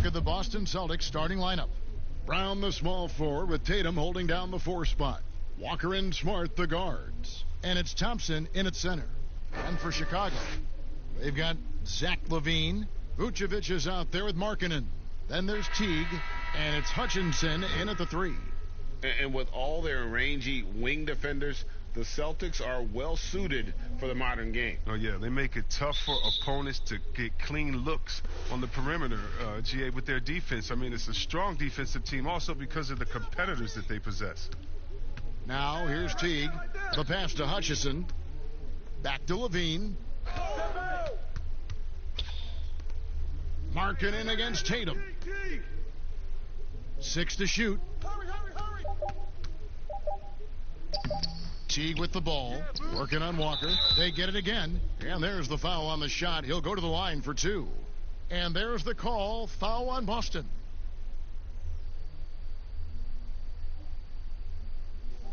at the Boston Celtics starting lineup. Brown, the small forward, with Tatum holding down the 4 spot. Walker and Smart, the guards. And it's Thompson in at center. And for Chicago, they've got Zach LaVine. Vucevic is out there with Markkanen. Then there's Teague, and it's Hutchinson in at the 3. And with all their rangy wing defenders, the Celtics are well suited for the modern game. Oh, yeah, they make it tough for opponents to get clean looks on the perimeter, GA, with their defense. I mean, it's a strong defensive team also because of the competitors that they possess. Now, here's Teague. The pass to Hutchison. Back to LaVine. Markkanen against Tatum. 6 to shoot. Teague with the ball, working on Walker. They get it again, and there's the foul on the shot. He'll go to the line for 2. And there's the call, foul on Boston.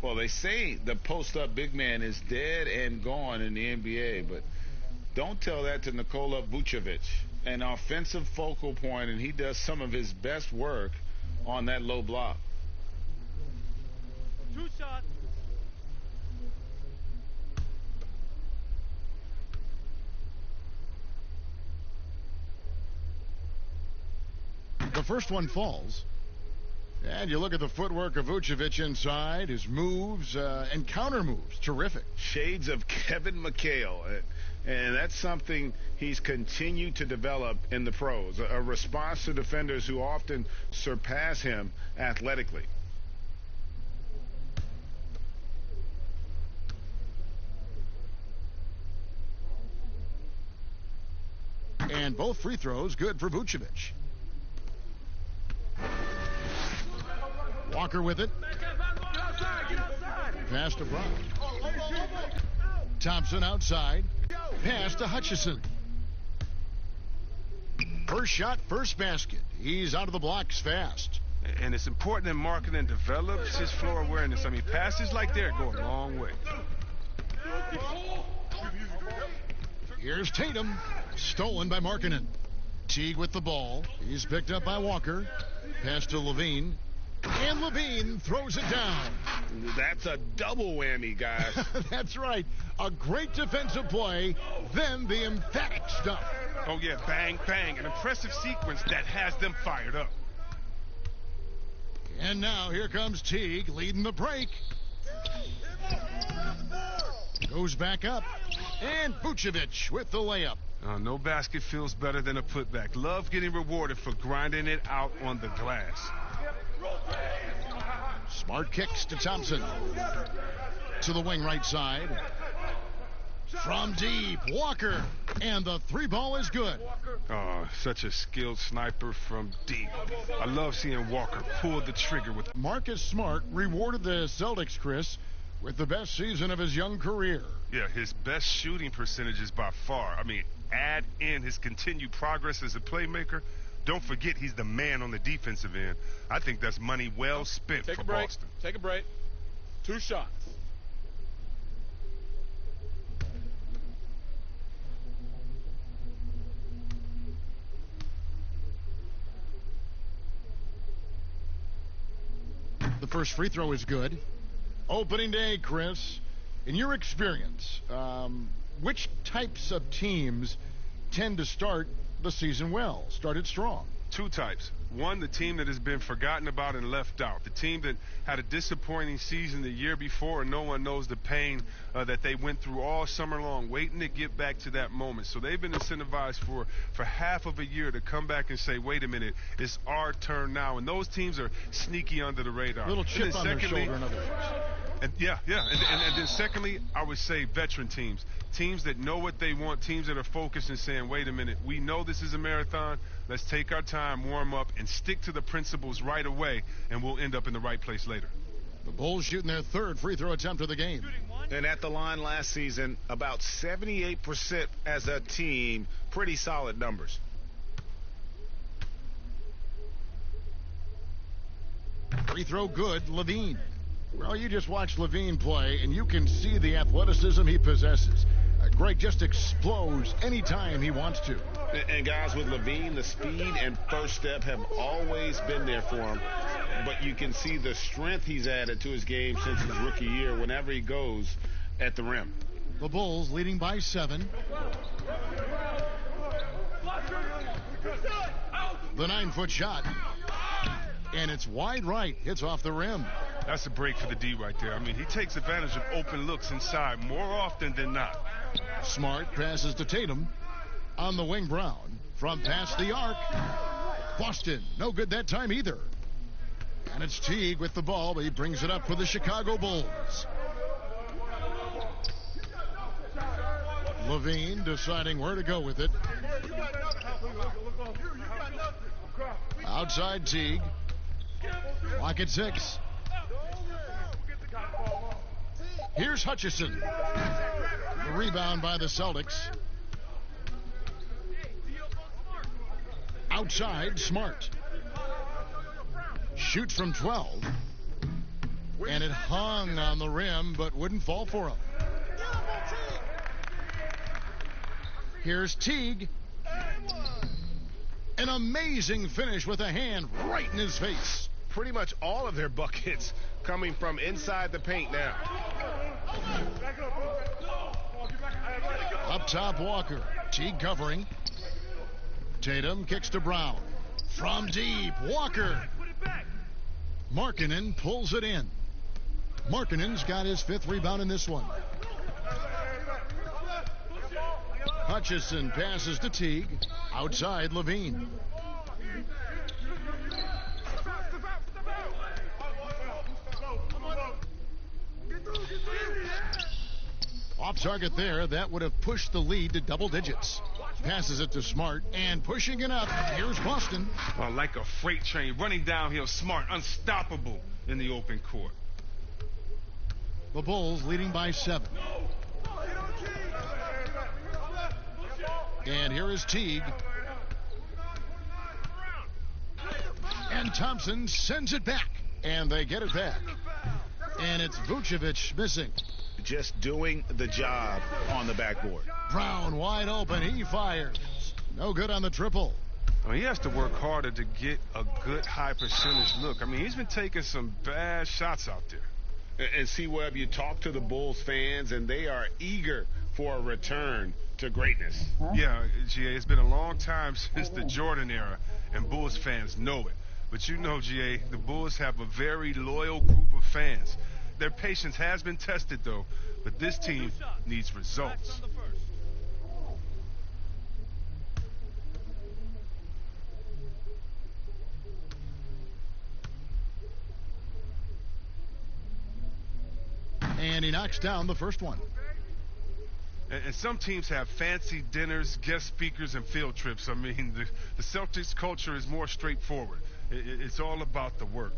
Well, they say the post-up big man is dead and gone in the NBA, but don't tell that to Nikola Vucevic, an offensive focal point, and he does some of his best work on that low block. 2 shots. The first one falls. And you look at the footwork of Vucevic inside, his moves and counter moves. Terrific. Shades of Kevin McHale. And that's something he's continued to develop in the pros. A response to defenders who often surpass him athletically. And both free throws good for Vucevic. Walker with it. Pass to Brown. Thompson outside. Pass to Hutchison. First shot, first basket. He's out of the blocks fast. And it's important that Markkanen develops his floor awareness. I mean, passes like that go a long way. Here's Tatum. Stolen by Markkanen. Teague with the ball. He's picked up by Walker. Pass to LaVine. And LaVine throws it down. That's a double whammy, guys. That's right. A great defensive play, then the emphatic stuff. Oh, yeah, bang, bang. An impressive sequence that has them fired up. And now here comes Teague leading the break. Goes back up. And Vucevic with the layup. No basket feels better than a putback. Love getting rewarded for grinding it out on the glass. Smart kicks to Thompson. To the wing right side. From deep, Walker. And the 3-ball is good. Oh, such a skilled sniper from deep. I love seeing Walker pull the trigger with... Marcus Smart rewarded the Celtics, Chris, with the best season of his young career. Yeah, his best shooting percentages by far. I mean, add in his continued progress as a playmaker. Don't forget he's the man on the defensive end. I think that's money well spent for Boston. Take a break. 2 shots. The first free throw is good. Opening day, Chris. In your experience, which types of teams tend to start the season well, started strong? 2 types. One, the team that has been forgotten about and left out. The team that had a disappointing season the year before, and no one knows the pain that they went through all summer long, waiting to get back to that moment. So they've been incentivized for half of a year to come back and say, wait a minute, it's our turn now. And those teams are sneaky under the radar. Little chip on their shoulder, in other words. And then secondly, I would say veteran teams. Teams that know what they want, teams that are focused and saying, wait a minute, we know this is a marathon. Let's take our time, warm up, and stick to the principles right away, and we'll end up in the right place later. The Bulls shooting their 3rd free throw attempt of the game. And at the line last season, about 78% as a team. Pretty solid numbers. Free throw good, LaVine. Well, you just watch LaVine play, and you can see the athleticism he possesses. Greg just explodes anytime he wants to. And guys, with Levine, the speed and first step have always been there for him. But you can see the strength he's added to his game since his rookie year whenever he goes at the rim. The Bulls leading by 7. The 9-foot shot. And it's wide right. It's off the rim. That's a break for the D right there. I mean, he takes advantage of open looks inside more often than not. Smart passes to Tatum. On the wing, Brown. From past the arc. Boston. No good that time either. And it's Teague with the ball, but he brings it up for the Chicago Bulls. Levine deciding where to go with it. Outside Teague. Lock at 6. Here's Hutchison. The rebound by the Celtics. Outside, Smart. Shoots from 12. And it hung on the rim, but wouldn't fall for him. Here's Teague. An amazing finish with a hand right in his face. Pretty much all of their buckets coming from inside the paint now. Up top, Walker. Teague covering. Tatum kicks to Brown. From deep, Walker. Markkanen pulls it in. Markkanen's got his 5th rebound in this one. Hutchison passes to Teague. Outside, Levine. Off target there. That would have pushed the lead to double digits. Passes it to Smart, and pushing it up. Here's Boston. Well, like a freight train running downhill, Smart, unstoppable in the open court. The Bulls leading by 7. And here is Teague. And Thompson sends it back. And they get it back. And it's Vucevic missing. Just doing the job on the backboard. Brown wide open. He fires. No good on the triple. Well, he has to work harder to get a good high percentage look. I mean, he's been taking some bad shots out there. And see, Webb, you talk to the Bulls fans, and they are eager for a return to greatness. Yeah, GA, it's been a long time since the Jordan era, and Bulls fans know it. But you know, GA, the Bulls have a very loyal group of fans. Their patience has been tested, though, but this team needs results. And he knocks down the first one. And some teams have fancy dinners, guest speakers, and field trips. I mean, the Celtics culture is more straightforward. It's all about the work.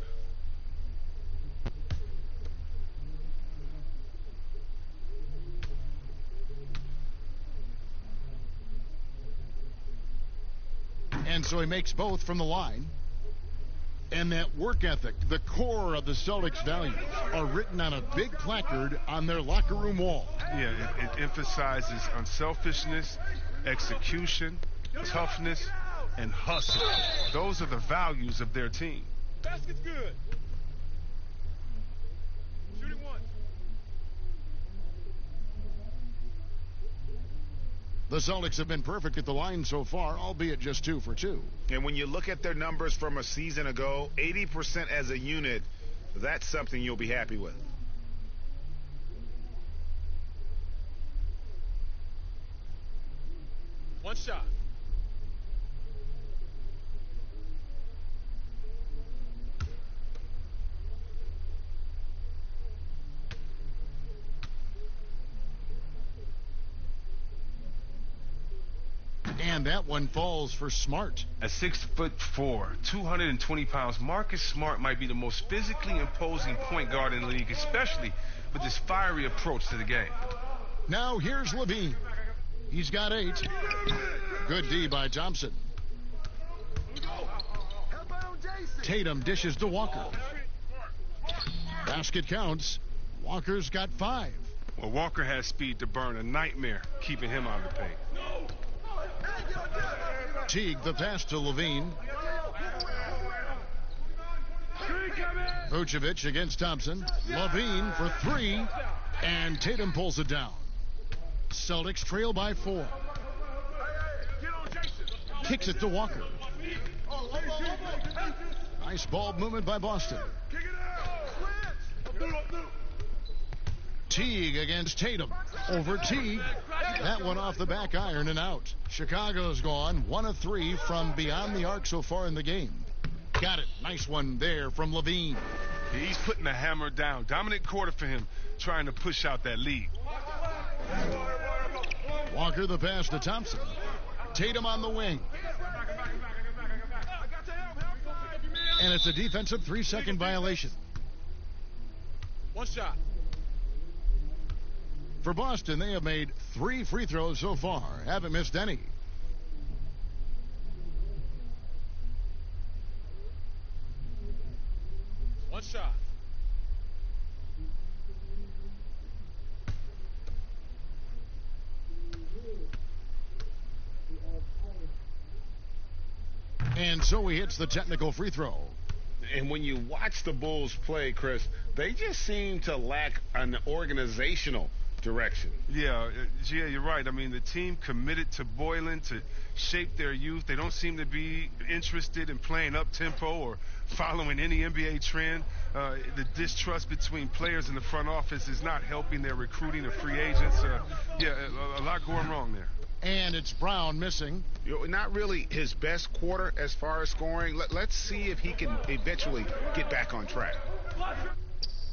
And so he makes both from the line. And that work ethic, the core of the Celtics' values, are written on a big placard on their locker room wall. Yeah, it emphasizes unselfishness, execution, toughness, and hustle. Those are the values of their team. Basket's good. Shooting one. The Celtics have been perfect at the line so far, albeit just 2 for 2. And when you look at their numbers from a season ago, 80% as a unit, that's something you'll be happy with. One shot. And that one falls for Smart. At 6'4", 220 pounds, Marcus Smart might be the most physically imposing point guard in the league, especially with his fiery approach to the game. Now here's Levine. He's got 8. Good D by Thompson. Tatum dishes to Walker. Basket counts. Walker's got 5. Well, Walker has speed to burn, a nightmare keeping him out of the paint. Teague the pass to Levine. Vucevic against Thompson. Levine for three. And Tatum pulls it down. Celtics trail by 4. Kicks it to Walker. Nice ball movement by Boston. Teague against Tatum. Over Teague. That one off the back iron and out. Chicago's gone 1 of 3 from beyond the arc so far in the game. Got it. Nice one there from Levine. He's putting the hammer down. Dominant quarter for him, trying to push out that lead. Walker the pass to Thompson. Tatum on the wing. And it's a defensive 3-second violation. One shot. For Boston, they have made 3 free throws so far. Haven't missed any. One shot. And so he hits the technical free throw. And when you watch the Bulls play, Chris, they just seem to lack an organizational direction. Yeah, you're right. I mean, the team committed to Boylan to shape their youth. They don't seem to be interested in playing up-tempo or following any NBA trend. The distrust between players in the front office is not helping their recruiting of free agents. A lot going wrong there. And it's Brown missing. Not really his best quarter as far as scoring. Let's see if he can eventually get back on track.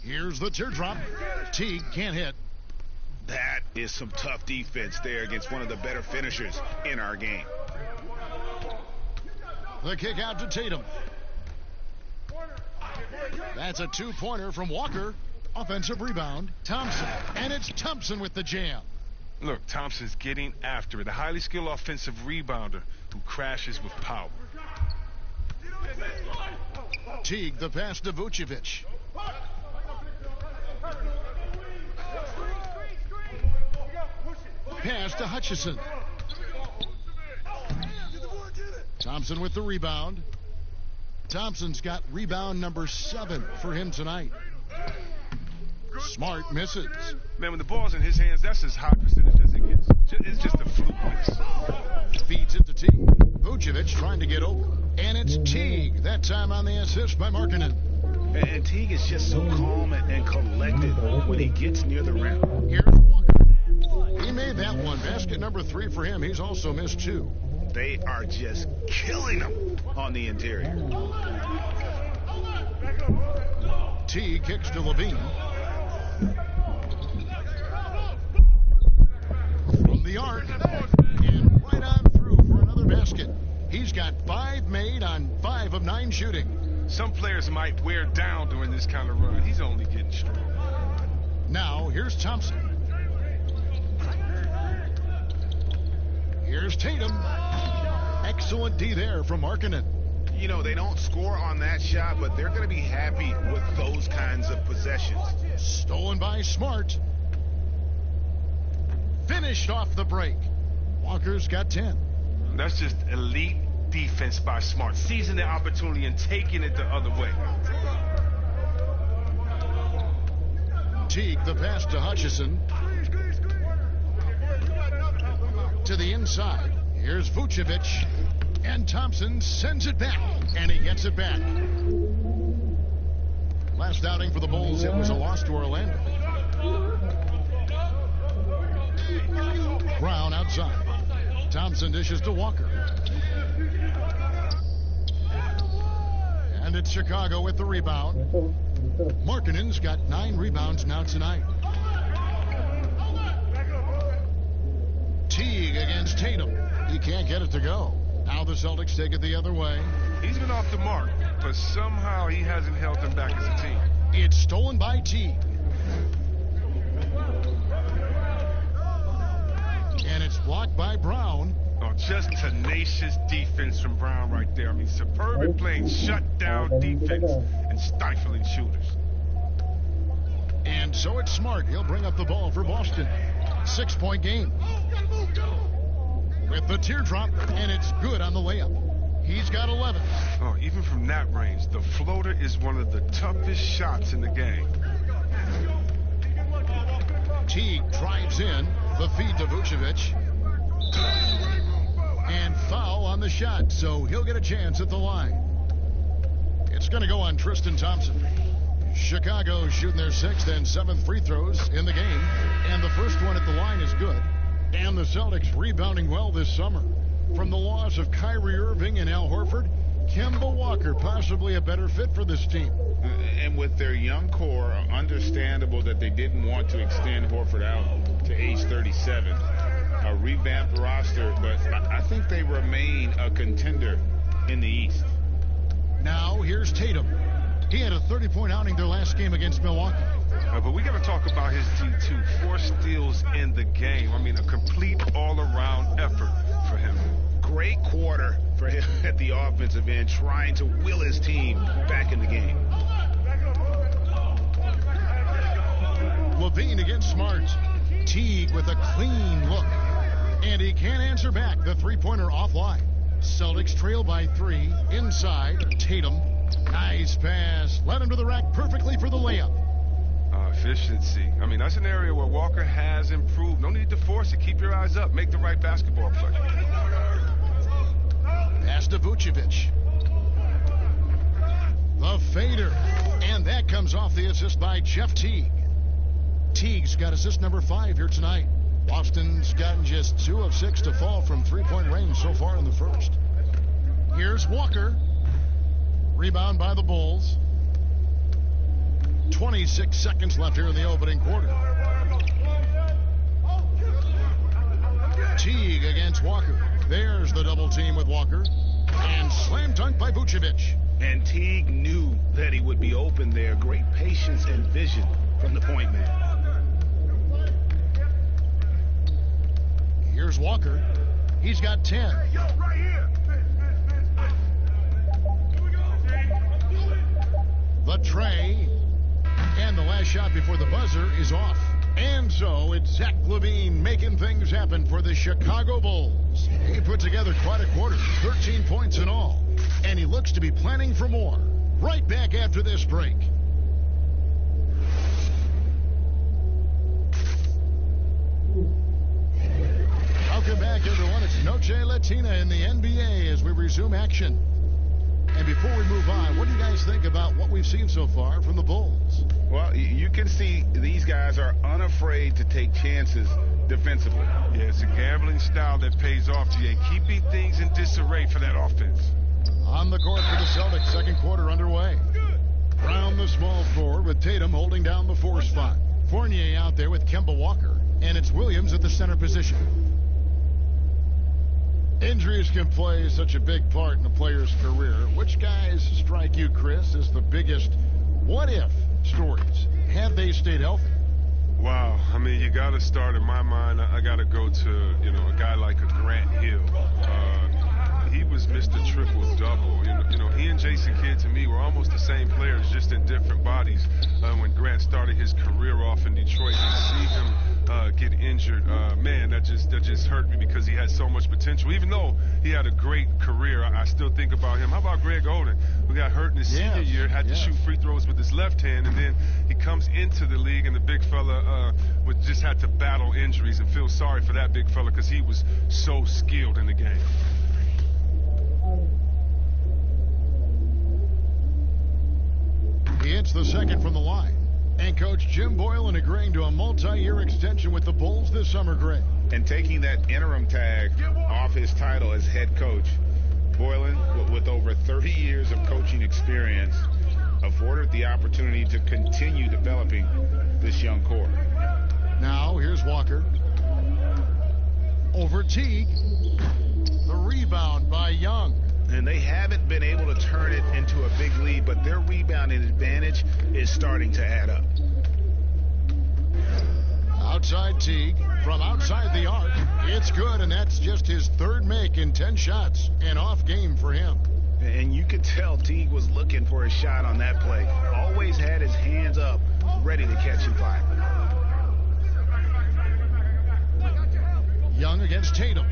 Here's the teardrop. Teague can't hit. That is some tough defense there against one of the better finishers in our game. The kick out to Tatum. That's a 2-pointer from Walker. Offensive rebound. Thompson. And it's Thompson with the jam. Look, Thompson's getting after it. A highly skilled offensive rebounder who crashes with power. Teague the pass to Vucevic. Pass to Hutchison. Thompson with the rebound. Thompson's got rebound number 7 for him tonight. Smart misses. Man, when the ball's in his hands, that's as high percentage as it gets. It's just a fluke miss. Feeds it to Teague. Vucevic trying to get open. And it's Teague. That time on the assist by Markkanen. And Teague is just so calm and collected when he gets near the rim. Here's Walker. He made that one. Basket number 3 for him. He's also missed 2. They are just killing him on the interior. Teague kicks to Levine. From the arc. And right on through for another basket. He's got 5 made on 5 of 9 shooting. Some players might wear down during this kind of run. He's only getting strong. Now, here's Thompson. Here's Tatum. Excellent D there from Markkanen. You know, they don't score on that shot, but they're going to be happy with those kinds of possessions. Stolen by Smart. Finished off the break. Walker's got 10. That's just elite defense by Smart, seizing the opportunity and taking it the other way. Teague the pass to Hutchison. To the inside. Here's Vucevic. And Thompson sends it back. And he gets it back. Last outing for the Bulls, it was a loss to Orlando. Brown outside. Thompson dishes to Walker. And it's Chicago with the rebound. Markkanen's got 9 rebounds now tonight. Teague against Tatum. He can't get it to go. Now the Celtics take it the other way. He's been off the mark, but somehow he hasn't held them back as a team. It's stolen by Teague. And it's blocked by Brown. Oh, just tenacious defense from Brown right there. I mean, superb at playing shutdown defense and stifling shooters. And so it's Smart. He'll bring up the ball for Boston. 6-point game. with the teardrop, and it's good on the layup. He's got 11. Oh, even from that range, the floater is one of the toughest shots in the game. Teague drives in, the feed to Vucevic. And foul on the shot, so he'll get a chance at the line. It's going to go on Tristan Thompson. Chicago shooting their 6th and 7th free throws in the game, and the first one at the line is good. And the Celtics rebounding well this summer. From the loss of Kyrie Irving and Al Horford, Kemba Walker possibly a better fit for this team. And with their young core, understandable that they didn't want to extend Horford out to age 37. A revamped roster, but I think they remain a contender in the East. Now here's Tatum. He had a 30-point outing their last game against Milwaukee. But we got to talk about his D2. 4 steals in the game. I mean, a complete all-around effort for him. Great quarter for him at the offensive end, trying to will his team back in the game. Levine against Smart. Teague with a clean look. And he can't answer back. The three-pointer offline. Celtics trail by 3. Inside, Tatum. Nice pass. Led him to the rack perfectly for the layup. Efficiency. I mean, that's an area where Walker has improved. No need to force it. Keep your eyes up. Make the right basketball play. Pass to Vucevic. The fader. And that comes off the assist by Jeff Teague. Teague's got assist number 5 here tonight. Boston's gotten just 2 of 6 to fall from three-point range so far in the first. Here's Walker. Rebound by the Bulls. 26 seconds left here in the opening quarter. Teague against Walker. There's the double team with Walker. And slam dunk by Vucevic. And Teague knew that he would be open there. Great patience and vision from the point man. Here's Walker. He's got 10. The tray. And the last shot before the buzzer is off. And so it's Zach LaVine making things happen for the Chicago Bulls. He put together quite a quarter, 13 points in all. And he looks to be planning for more. Right back after this break. Welcome back, everyone. It's Noche Latina in the NBA as we resume action. And before we move on, what do you guys think about what we've seen so far from the Bulls? Well, you can see these guys are unafraid to take chances defensively. Yeah, it's a gambling style that pays off, GA. Keeping things in disarray for that offense. On the court for the Celtics, second quarter underway. Brown, the small forward, with Tatum holding down the 4 spot. Fournier out there with Kemba Walker, and it's Williams at the center position. Injuries can play such a big part in a player's career. Which guys strike you, Chris, as the biggest what-if stories had they stayed healthy? Wow. I mean, you got to start, in my mind, I got to go to, a guy like a Grant Hill. He was Mr. Triple-Double. You know, he and Jason Kidd, to me, were almost the same players, just in different bodies. When Grant started his career off in Detroit, and see him get injured, man, that just hurt me because he had so much potential. Even though he had a great career, I still think about him. How about Greg Oden, who got hurt in his senior year, had to shoot free throws with his left hand, and then he comes into the league, and the big fella just had to battle injuries, and feel sorry for that big fella because he was so skilled in the game. He hits the second from the line. And Coach Jim Boylan agreeing to a multi-year extension with the Bulls this summer, Greg. And taking that interim tag off his title as head coach, Boylan, with over 30 years of coaching experience, afforded the opportunity to continue developing this young core. Now, here's Walker. Over Teague. The rebound by Young. And they haven't been able to turn it into a big lead, but their rebounding advantage is starting to add up. Outside Teague, from outside the arc, it's good, and that's just his third make in 10 shots. An off game for him. And you could tell Teague was looking for a shot on that play. Always had his hands up, ready to catch and fire. Young against Tatum.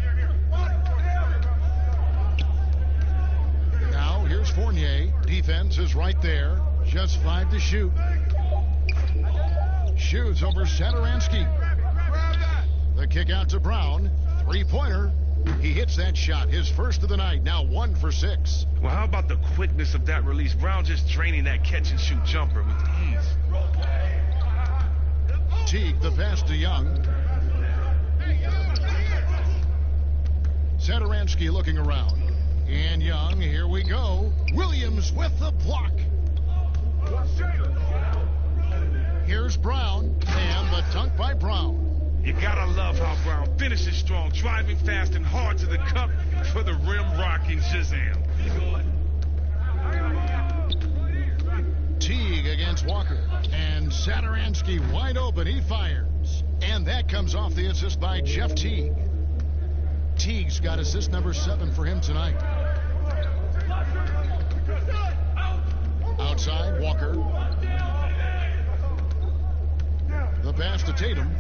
Fournier. Defense is right there. Just 5 to shoot. Shoots over Satoransky. The kick out to Brown. Three-pointer. He hits that shot, his first of the night, now 1 for 6. Well, how about the quickness of that release? Brown just draining that catch-and-shoot jumper with ease. Teague, the pass to Young. Satoransky looking around. And Young, here we go. Williams with the block. Here's Brown, and the dunk by Brown. You gotta love how Brown finishes strong, driving fast and hard to the cup for the rim-rocking Shazam. Teague against Walker, and Satoransky wide open. He fires, and that comes off the assist by Jeff Teague. Teague's got assist number 7 for him tonight. Outside, Walker. The pass to Tatum.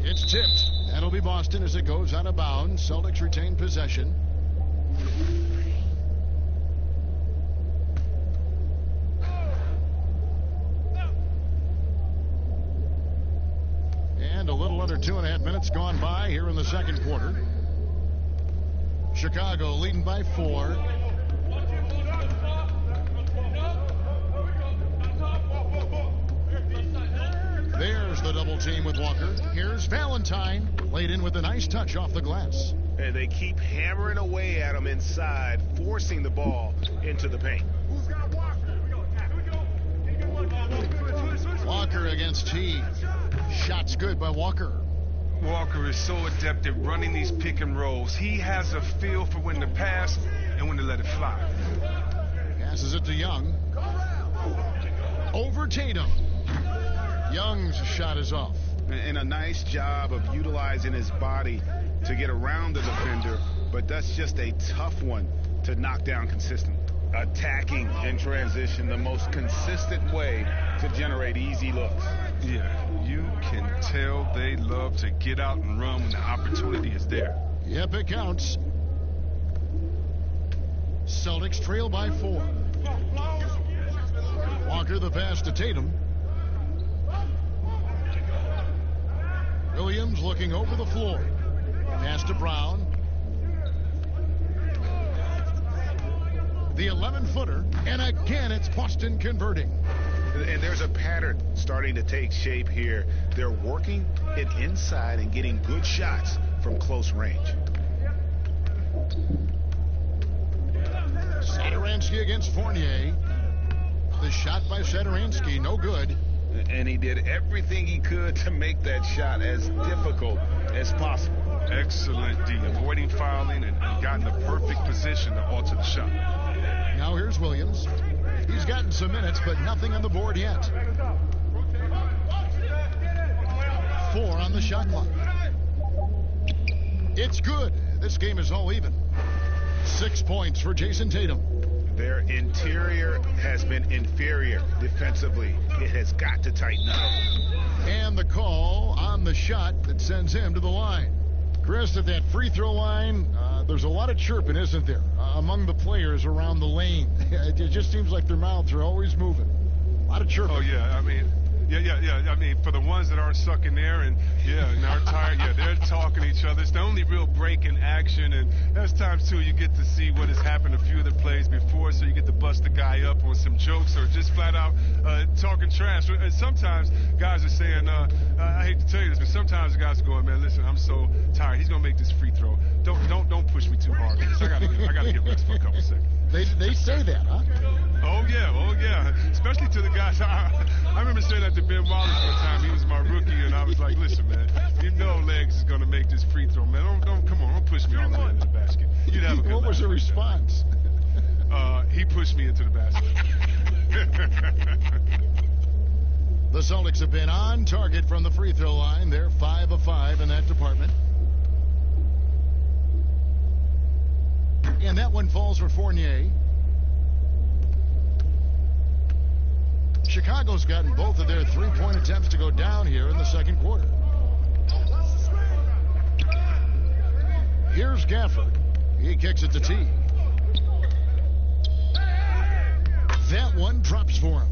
It's tipped. That'll be Boston as it goes out of bounds. Celtics retain possession. And a little under 2.5 minutes gone by here in the second quarter. Chicago leading by 4. There's the double team with Walker. Here's Valentine, laid in with a nice touch off the glass. And they keep hammering away at him inside, forcing the ball into the paint. Walker against Teague. Shots good by Walker. Walker is so adept at running these pick and rolls. He has a feel for when to pass and when to let it fly. Passes it to Young. Over Tatum. Young's shot is off. And a nice job of utilizing his body to get around the defender, but that's just a tough one to knock down consistently. Attacking in transition, the most consistent way to generate easy looks. Yeah, you can tell they love to get out and run when the opportunity is there. Yep, it counts. Celtics trail by 4. Walker the pass to Tatum. Williams looking over the floor. Pass to Brown. The 11-footer, and again it's Boston converting. And there's a pattern starting to take shape here. They're working it inside and getting good shots from close range. Satoransky against Fournier. The shot by Satoransky, no good. And he did everything he could to make that shot as difficult as possible. Excellent D, avoiding fouling and got in the perfect position to alter the shot. Now here's Williams. He's gotten some minutes, but nothing on the board yet. 4 on the shot clock. It's good. This game is all even. 6 points for Jason Tatum. Their interior has been inferior defensively. It has got to tighten up. And the call on the shot that sends him to the line. Chris, at that free throw line, there's a lot of chirping, isn't there, among the players around the lane. It just seems like their mouths are always moving. A lot of chirping. Oh, yeah, I mean, yeah. I mean, for the ones that aren't sucking there and are tired, they're talking to each other. It's the only real break in action, and there's times, too, you get to see what has happened a few of the plays before, so you get to bust the guy up on some jokes or just flat out talking trash. And sometimes guys are saying, I hate to tell you this, but sometimes the guys are going, man, listen, I'm so tired. He's going to make this free throw. Don't push me too hard. I got to get rest for a couple seconds. They say that, huh? Oh, yeah. Especially to the guys. I remember saying that to Ben Wallace one time. He was my rookie, and I was like, listen, man, you know Legs is going to make this free throw, man. Come on, don't push me all the way into the basket. You'd have a good What was the response? He pushed me into the basket. The Celtics have been on target from the free throw line. They're 5 of 5 in that department. And that one falls for Fournier. Chicago's gotten both of their three-point attempts to go down here in the second quarter. Gafford. He kicks it to Teague. That one drops for him.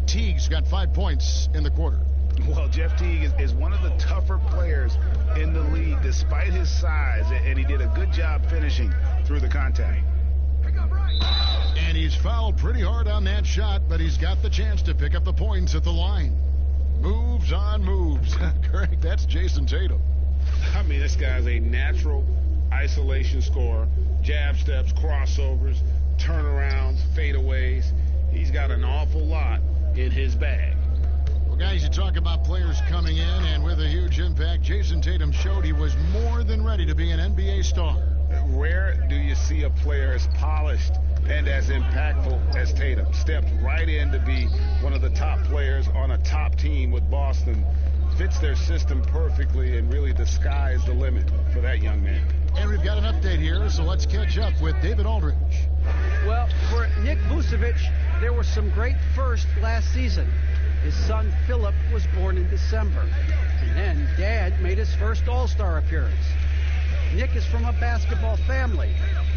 Teague's got 5 points in the quarter. Well, Jeff Teague is one of the tougher players in the league despite his size, and he did a good job finishing through the contact. And he's fouled pretty hard on that shot, but he's got the chance to pick up the points at the line. Moves on moves. Correct, that's Jason Tatum. I mean, this guy's a natural isolation scorer. Jab steps, crossovers, turnarounds, fadeaways. He's got an awful lot in his bag. Well, guys, you talk about players coming in and with a huge impact. Jason Tatum showed he was more than ready to be an NBA star. Rare do you see a player as polished and as impactful as Tatum. Stepped right in to be one of the top players on a top team with Boston. Fits their system perfectly, and really the sky is the limit for that young man. And we've got an update here, so let's catch up with David Aldridge. Well, for Nick Vucevic, there were some great firsts last season. His son Philip was born in December, and then Dad made his first All-Star appearance. Nick is from a basketball family.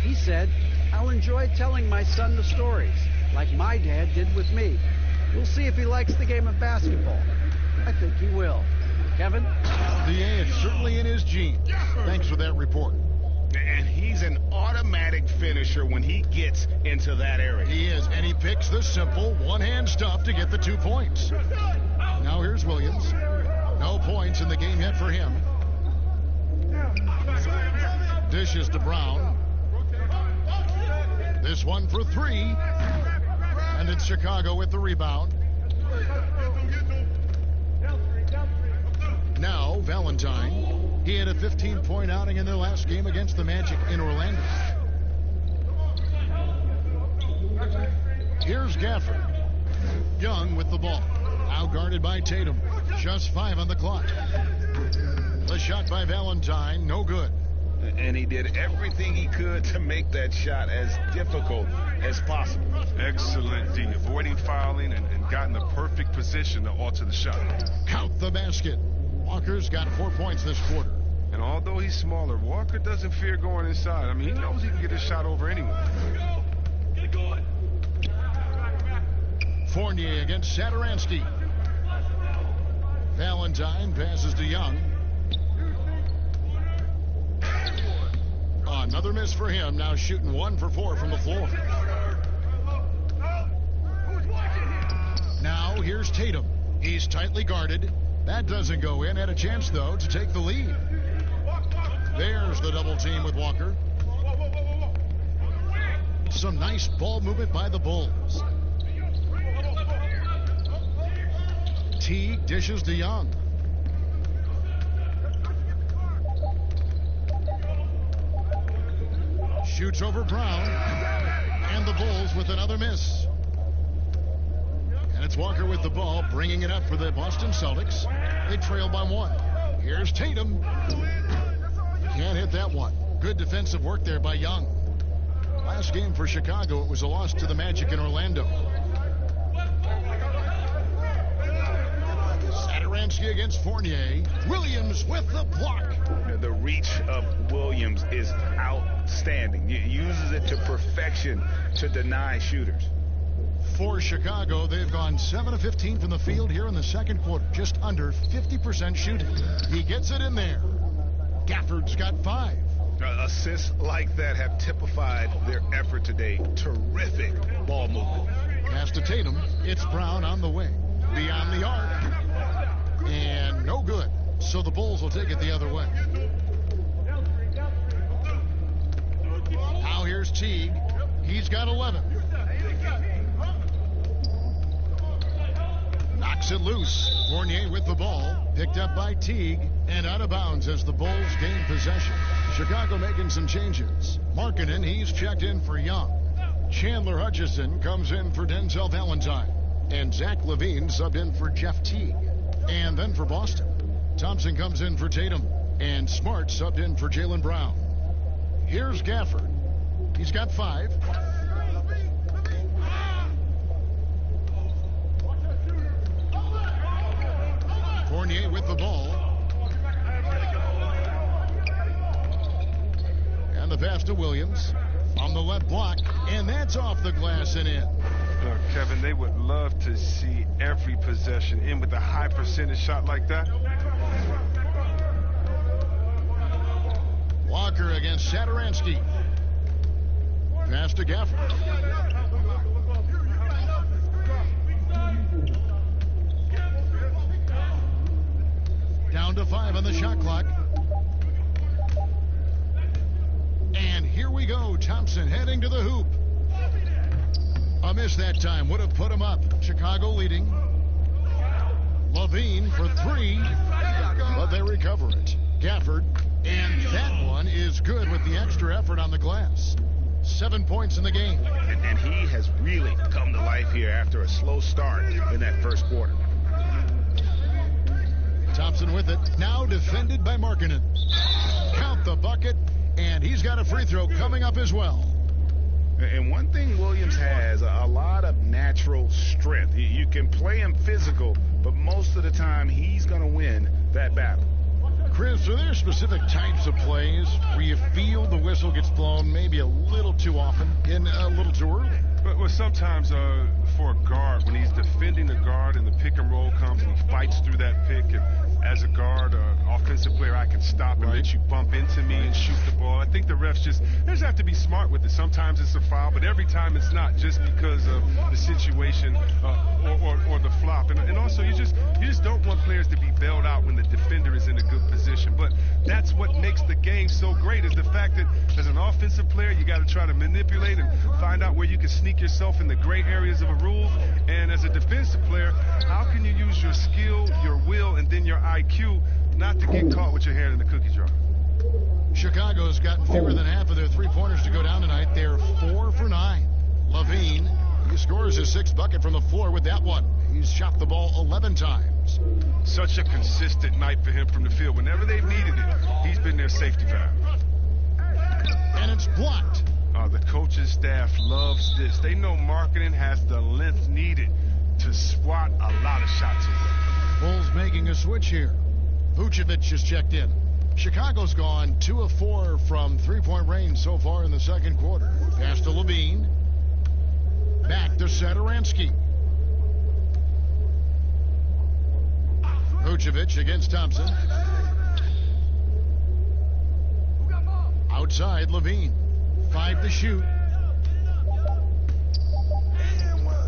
He said, "I'll enjoy telling my son the stories, like my dad did with me. We'll see if he likes the game of basketball. I think he will." Kevin? LDA, it's certainly in his genes. Thanks for that report. And he's an automatic finisher when he gets into that area. He is, and he picks the simple one-hand stuff to get the 2 points. Now here's Williams. No points in the game yet for him. Dishes to Brown. This one for 3. And it's Chicago with the rebound. Now Valentine. He had a 15-point outing in their last game against the Magic in Orlando. Here's Gafford. Young with the ball. Now guarded by Tatum. Just 5 on the clock. The shot by Valentine, no good. And he did everything he could to make that shot as difficult as possible. Excellent D, avoiding fouling and got in the perfect position to alter the shot. Count the basket. Walker's got 4 points this quarter. And although he's smaller, Walker doesn't fear going inside. I mean, he knows he can get his shot over anyone. Get going. Fournier against Satoransky. Valentine passes to Young. Another miss for him. Now shooting 1 for 4 from the floor. Now here's Tatum. He's tightly guarded. That doesn't go in. Had a chance, though, to take the lead. There's the double team with Walker. Some nice ball movement by the Bulls. Teague dishes to Young. Shoots over Brown. And the Bulls with another miss. And it's Walker with the ball, bringing it up for the Boston Celtics. They trail by 1. Here's Tatum. Can't hit that one. Good defensive work there by Young. Last game for Chicago, it was a loss to the Magic in Orlando. Satoransky against Fournier. Williams with the block. The reach of Williams is outstanding. He uses it to perfection to deny shooters. For Chicago, they've gone 7 of 15 from the field here in the second quarter. Just under 50% shooting. He gets it in there. Gafford's got 5. Assists like that have typified their effort today. Terrific ball movement. Pass to Tatum. It's Brown on the wing. Beyond the arc. And no good. So the Bulls will take it the other way. Now here's Teague. He's got 11. Knocks it loose. Fournier with the ball. Picked up by Teague. And out of bounds as the Bulls gain possession. Chicago making some changes. Markkanen, he's checked in for Young. Chandler Hutchison comes in for Denzel Valentine. And Zach LaVine subbed in for Jeff Teague. And then for Boston, Thompson comes in for Tatum. And Smart subbed in for Jaylen Brown. Here's Gafford. He's got 5. Fournier with the ball. the pass to Williams. On the left block, and that's off the glass and in. Kevin, they would love to see every possession in with a high percentage shot like that. Walker against Satoransky. Pass to Gafford. Down to 5 on the shot clock. And here we go. Thompson heading to the hoop. A miss that time would have put him up. Chicago leading. Levine for 3, but they recover it. Gafford, and that one is good with the extra effort on the glass. 7 points in the game. And he has really come to life here after a slow start in that first quarter. Thompson with it. Now defended by Markkanen. Count the bucket, and he's got a free throw coming up as well. And one thing Williams has, a lot of natural strength. You can play him physical, but most of the time he's going to win that battle. Chris, are there specific types of plays where you feel the whistle gets blown maybe a little too often and a little too early? Well, sometimes for a guard, when he's defending the guard and the pick and roll comes and he fights through that pick, and as a guard, offensive player, I can stop and let you bump into me and shoot the ball. I think the refs they just have to be smart with it. Sometimes it's a foul, but every time it's not, just because of the situation or the flop. And also, you just don't want players to be bailed out when the defender is in a good position. But that's what makes the game so great, is the fact that as an offensive player, you got to try to manipulate and find out where you can sneak yourself in the gray areas of a rule. And as a defensive player, how can you use your skill, your will, and then your IQ not to get caught with your hand in the cookie jar? Chicago's gotten fewer than half of their three-pointers to go down tonight. They're 4 for 9. Levine, he scores his 6th bucket from the floor with that one. He's shot the ball 11 times. Such a consistent night for him from the field. Whenever they've needed it, he's been their safety valve. And it's blocked. The coaching staff loves this. They know Markkanen has the length needed to swat a lot of shots away. Bulls making a switch here. Vucevic has checked in. Chicago's gone 2 of 4 from three-point range so far in the second quarter. Pass to Levine. Back to Satoransky. Vucevic against Thompson. Outside, Levine. 5 to shoot.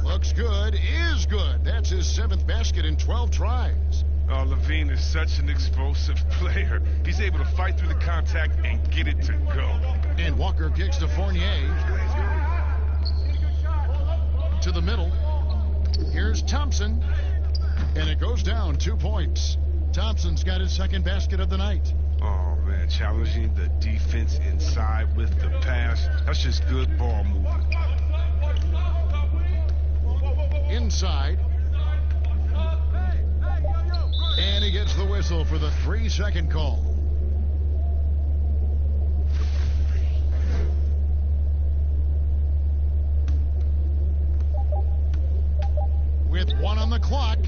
Looks good, is good. That's his 7th basket in 12 tries. Levine is such an explosive player. He's able to fight through the contact and get it to go. And Walker kicks to Fournier. To the middle. Here's Thompson. And it goes down 2 points. Thompson's got his 2nd basket of the night. Oh, man, challenging the defense inside with the pass. That's just good ball movement. Inside. And he gets the whistle for the 3-second call. With 1 on the clock.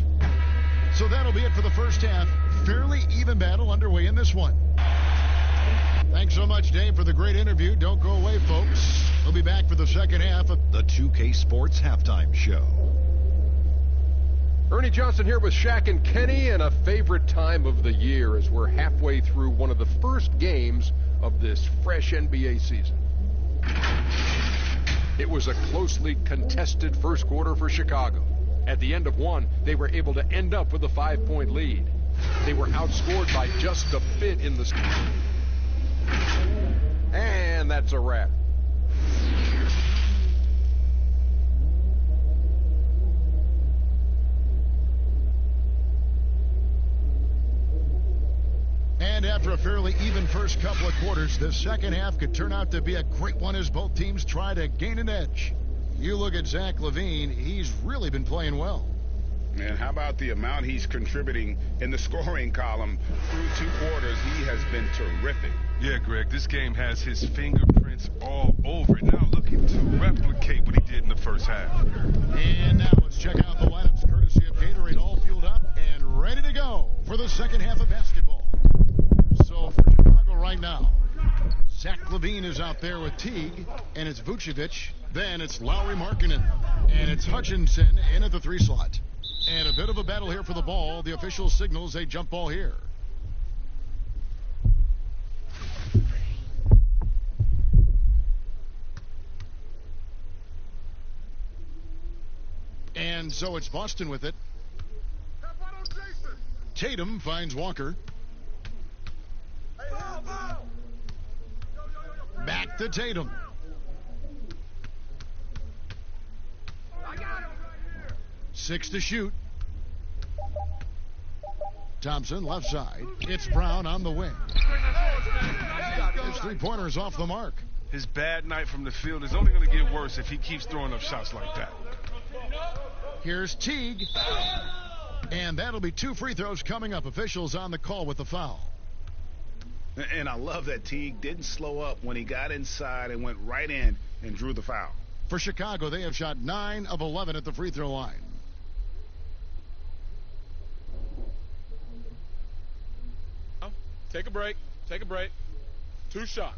So that'll be it for the first half. Fairly even battle underway in this one. Thanks so much, Dave, for the great interview. Don't go away, folks. We'll be back for the second half of the 2K Sports Halftime Show. Ernie Johnson here with Shaq and Kenny, and a favorite time of the year as we're halfway through one of the first games of this fresh NBA season. It was a closely contested first quarter for Chicago. At the end of one, they were able to end up with a 5-point lead. They were outscored by just a bit in the... And that's a wrap. And after a fairly even first couple of quarters, the second half could turn out to be a great one as both teams try to gain an edge. You look at Zach LaVine, he's really been playing well. And how about the amount he's contributing in the scoring column through 2 quarters? He has been terrific. Yeah, Greg, this game has his fingerprints all over it. Now looking to replicate what he did in the first half. And now let's check out the lineups courtesy of Gatorade, all fueled up and ready to go for the second half of basketball. So for Chicago right now, Zach LaVine. Levine is out there with Teague, and it's Vucevic. Then it's Lowry Markkanen, and it's Hutchinson in at the 3 slot. And a bit of a battle here for the ball. The official signals a jump ball here. And so it's Boston with it. Tatum finds Walker. Back to Tatum. Six to shoot. Thompson left side. It's Brown on the wing. His 3-pointer is off the mark. His bad night from the field is only going to get worse if he keeps throwing up shots like that. Here's Teague. And that'll be 2 free throws coming up. Officials on the call with the foul. And I love that Teague didn't slow up when he got inside and went right in and drew the foul. For Chicago, they have shot 9 of 11 at the free throw line. Take a break. Take a break. 2 shots.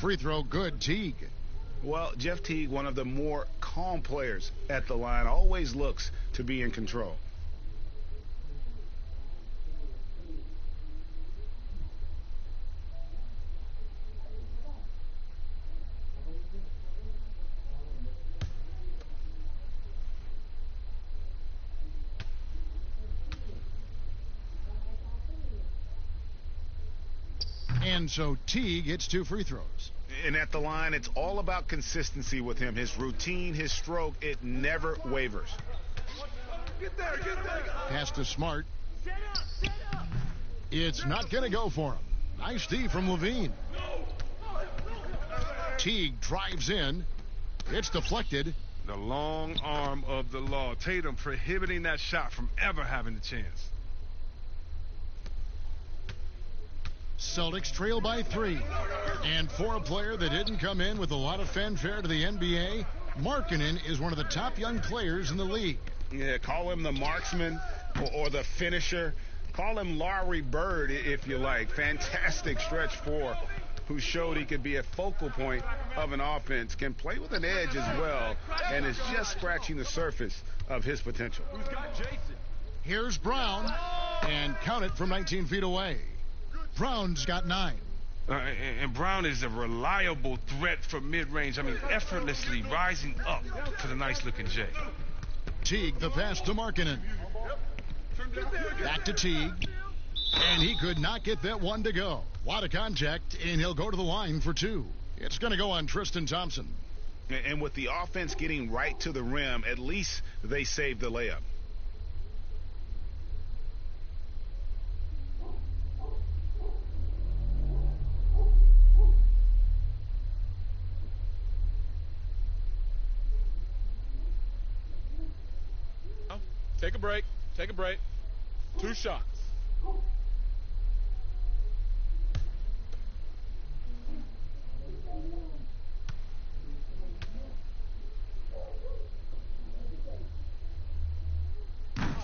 Free throw good, Teague. Well, Jeff Teague, one of the more calm players at the line, always looks to be in control. And so Teague hits 2 free throws. And at the line, it's all about consistency with him. His routine, his stroke, it never wavers. Get there, get there. Pass to Smart. It's not going to go for him. Nice D from Levine. Teague drives in. It's deflected. The long arm of the law. Tatum prohibiting that shot from ever having a chance. Celtics trail by 3. And for a player that didn't come in with a lot of fanfare to the NBA, Markkanen is one of the top young players in the league. Yeah, call him the marksman or the finisher. Call him Larry Bird if you like. Fantastic stretch 4, who showed he could be a focal point of an offense, can play with an edge as well, and is just scratching the surface of his potential. Here's Brown, and count it from 19 feet away. Brown's got 9. And Brown is a reliable threat from mid-range. I mean, effortlessly rising up to the nice-looking J. Teague, the pass to Markkanen. Back to Teague. And he could not get that one to go. A lot of contact, and he'll go to the line for 2. It's going to go on Tristan Thompson. And with the offense getting right to the rim, at least they saved the layup. Take a break. Take a break. 2 shots.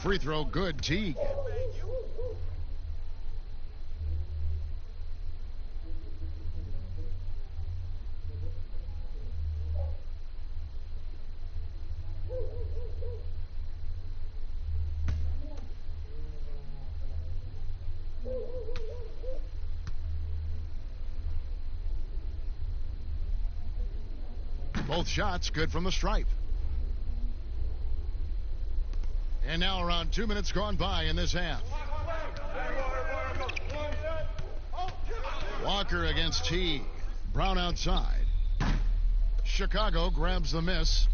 Free throw good, Teague. Both shots good from the stripe. And now around 2 minutes gone by in this half. Walker against Teague. Brown outside. Chicago grabs the miss.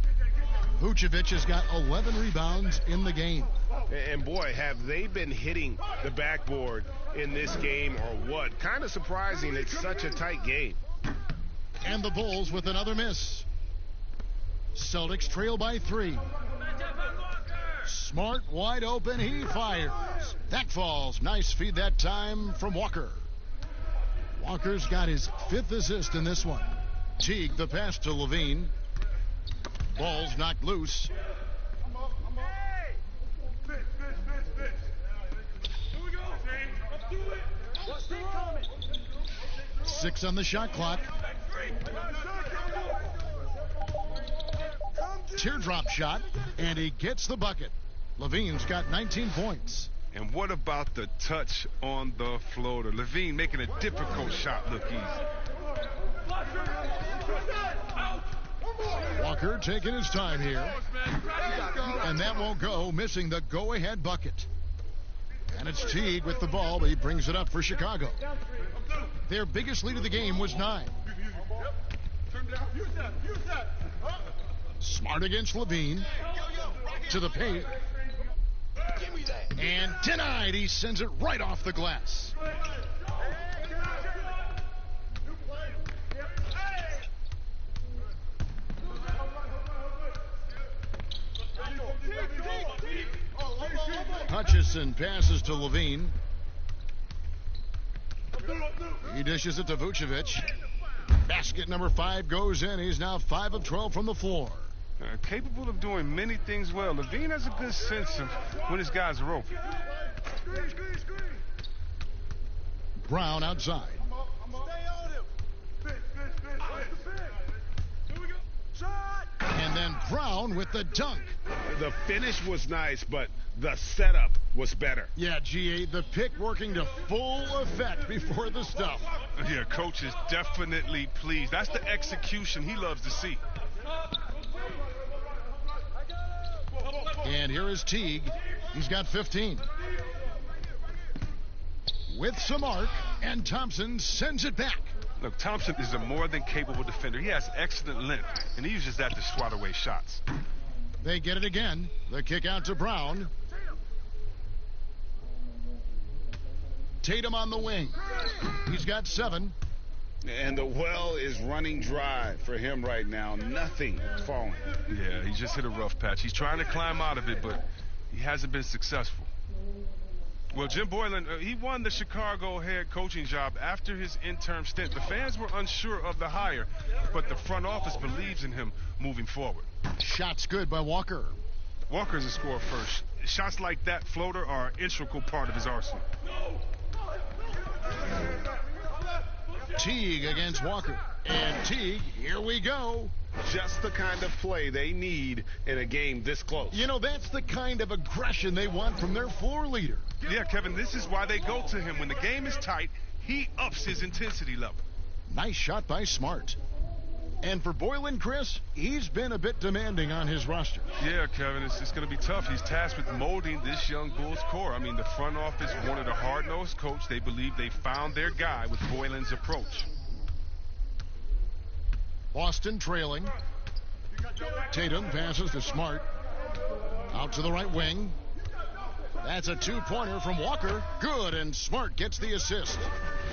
Vucevic has got 11 rebounds in the game. And boy, have they been hitting the backboard in this game or what? Kind of surprising. It's such a tight game. And the Bulls with another miss. Celtics trail by 3. Smart wide open. He fires. That falls. Nice feed that time from Walker. Walker's got his 5th assist in this one. Teague the pass to Levine. Ball's knocked loose. 6 on the shot clock. Teardrop shot, and he gets the bucket. Levine's got 19 points. And what about the touch on the floater? Levine making a difficult shot look easy. Walker taking his time here. And that won't go, missing the go-ahead bucket. And it's Teague with the ball. He brings it up for Chicago. Their biggest lead of the game was 9. Smart against Levine. To the paint. And denied. He sends it right off the glass. Hutchison passes to Levine. He dishes it to Vucevic. Basket number 5 goes in. He's now 5 of 12 from the floor. Capable of doing many things well. Levine has a good sense of when his guys are open. Brown outside. And then Brown with the dunk. The finish was nice, but the setup was better. Yeah, GA, the pick working to full effect before the stuff. Yeah, coach is definitely pleased. That's the execution he loves to see. And here is Teague. He's got 15. With some arc, and Thompson sends it back. Look, Thompson is a more than capable defender. He has excellent length, and he uses that to swat away shots. They get it again. The kick out to Brown. Tatum on the wing. He's got 7. And the well is running dry for him right now. Nothing falling. Yeah, he just hit a rough patch. He's trying to climb out of it, but he hasn't been successful. Well, Jim Boylan, he won the Chicago head coaching job after his interim stint. The fans were unsure of the hire, but the front office believes in him moving forward. Shots good by Walker. Walker's a scorer first. Shots like that floater are an integral part of his arsenal. Teague against Walker. And Teague, here we go. Just the kind of play they need in a game this close. You know, that's the kind of aggression they want from their floor leader. Yeah, Kevin, this is why they go to him. When the game is tight, he ups his intensity level. Nice shot by Smart. And for Boylan, Chris, he's been a bit demanding on his roster. Yeah, Kevin, it's going to be tough. He's tasked with molding this young Bulls core. I mean, the front office wanted a hard-nosed coach. They believe they found their guy with Boylan's approach. Boston trailing. Tatum passes to Smart. Out to the right wing. That's a 2-pointer from Walker. Good, and Smart gets the assist.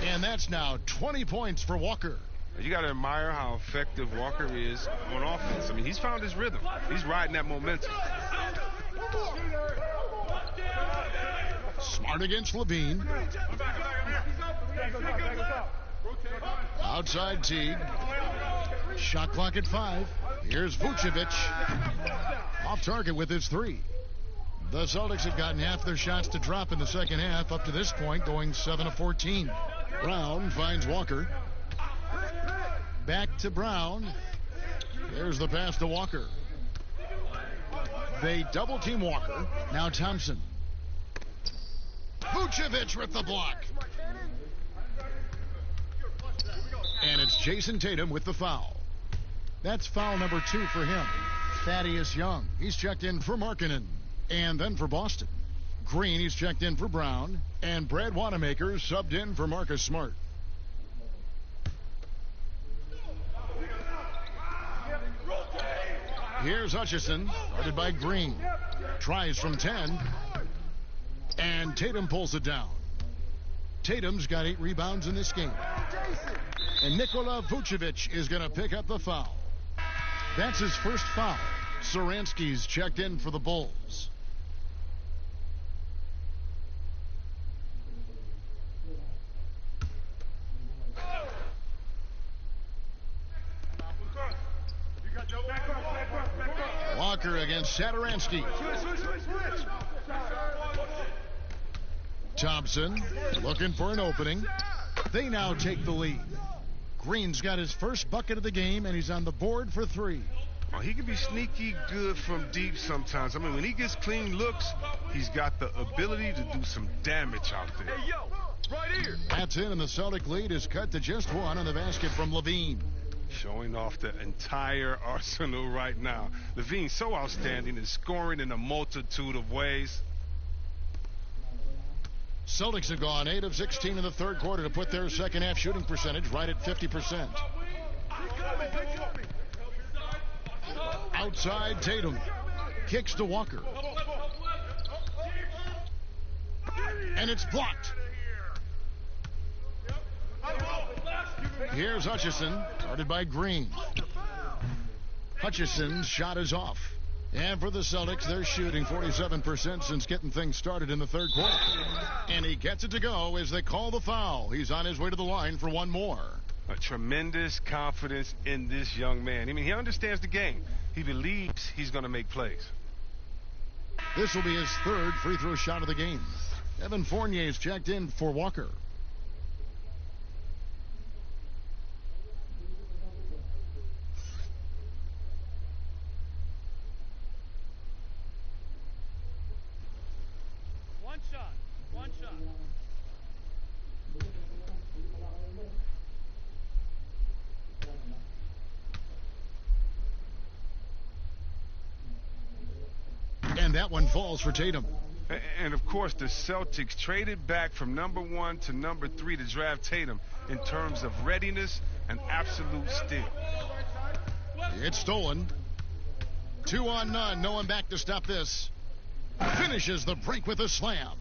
And that's now 20 points for Walker. You got to admire how effective Walker is on offense. I mean, he's found his rhythm. He's riding that momentum. Smart against Levine. Outside Teague. Shot clock at 5. Here's Vucevic. Off target with his 3. The Celtics have gotten half their shots to drop in the second half up to this point, going 7 of 14. Brown finds Walker. Back to Brown. There's the pass to Walker. They double team Walker. Now Thompson. Vucevic with the block. And it's Jason Tatum with the foul. That's foul number 2 for him. Thaddeus Young. He's checked in for Markkanen. And then for Boston. Green, he's checked in for Brown. And Brad Wanamaker subbed in for Marcus Smart. Here's Hutchison, guarded by Green. Tries from 10. And Tatum pulls it down. Tatum's got 8 rebounds in this game. And Nikola Vucevic is going to pick up the foul. That's his first foul. Saransky's checked in for the Bulls. Walker against Satoransky. Thompson looking for an opening. They now take the lead. Green's got his first bucket of the game, and he's on the board for 3. Well, he can be sneaky good from deep sometimes. I mean, when he gets clean looks, he's got the ability to do some damage out there. Hey, yo, right here. That's in, and the Celtic lead is cut to just 1 on the basket from Levine. Showing off the entire arsenal right now. Levine's so outstanding and scoring in a multitude of ways. Celtics have gone 8 of 16 in the third quarter to put their second half shooting percentage right at 50%. Outside, Tatum kicks to Walker. And it's blocked. Here's Hutchison, guarded by Green. Hutchison's shot is off. And for the Celtics, they're shooting 47% since getting things started in the third quarter. And he gets it to go as they call the foul. He's on his way to the line for one more. A tremendous confidence in this young man. I mean, he understands the game. He believes he's going to make plays. This will be his third free throw shot of the game. Evan Fournier's checked in for Walker. One shot. And that one falls for Tatum. And of course, the Celtics traded back from number 1 to number 3 to draft Tatum in terms of readiness and absolute steal. It's stolen. 2 on none. No one back to stop this. Finishes the break with a slam.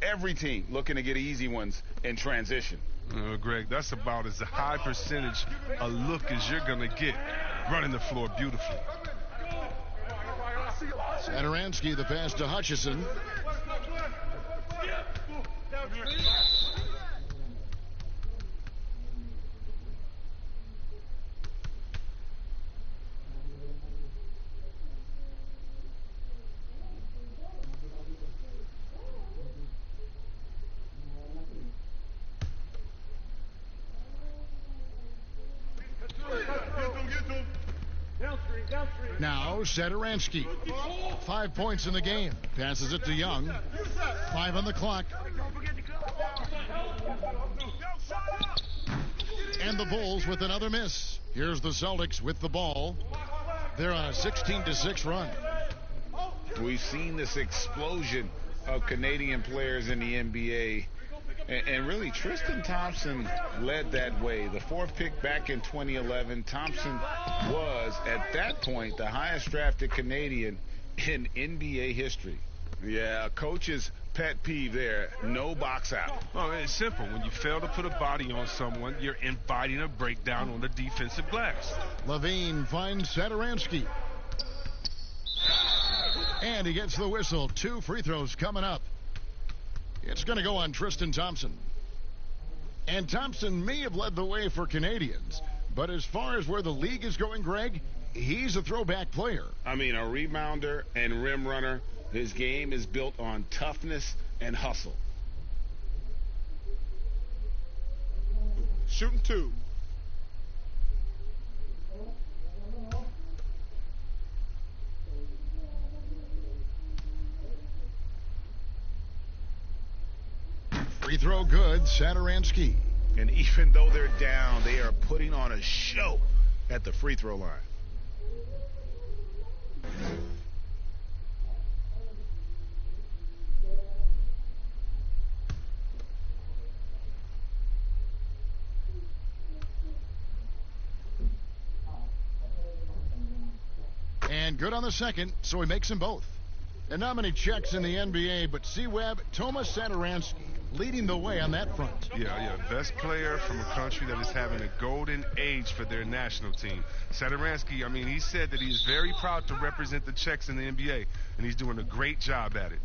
Every team looking to get easy ones in transition. Greg, that's about as high percentage a look as you're going to get, running the floor beautifully. Satoransky, the pass to Hutchison. Now Satoransky, 5 points in the game. Passes it to Young. 5 on the clock. And the Bulls with another miss. Here's the Celtics with the ball. They're on a 16-6 run. We've seen this explosion of Canadian players in the NBA. And really, Tristan Thompson led that way. The 4th pick back in 2011. Thompson was, at that point, the highest drafted Canadian in NBA history. Yeah, coach's pet peeve there, no box out. Well, it's simple. When you fail to put a body on someone, you're inviting a breakdown on the defensive glass. Levine finds Satoransky. And he gets the whistle. 2 free throws coming up. It's going to go on Tristan Thompson. And Thompson may have led the way for Canadians, but as far as where the league is going, Greg, he's a throwback player. I mean, a rebounder and rim runner. His game is built on toughness and hustle. Shooting 2. Free throw good, Satoransky. And even though they're down, they are putting on a show at the free throw line. And good on the second, so he makes them both. And not many checks in the NBA, but C-Web, Tomas Satoransky leading the way on that front. Yeah. Best player from a country that is having a golden age for their national team. Satoransky, I mean, he said that he is very proud to represent the Czechs in the NBA, and he's doing a great job at it.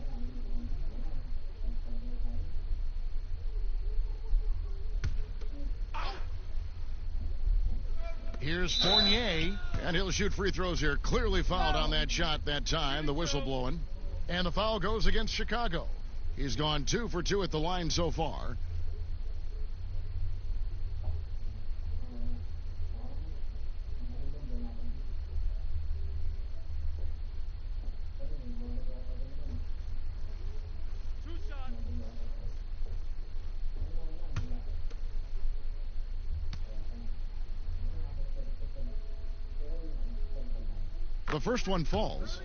Here's Fournier, and he'll shoot free throws here. Clearly fouled on that shot that time, the whistle blowing. And the foul goes against Chicago. He's gone 2 for 2 at the line so far. The first one falls.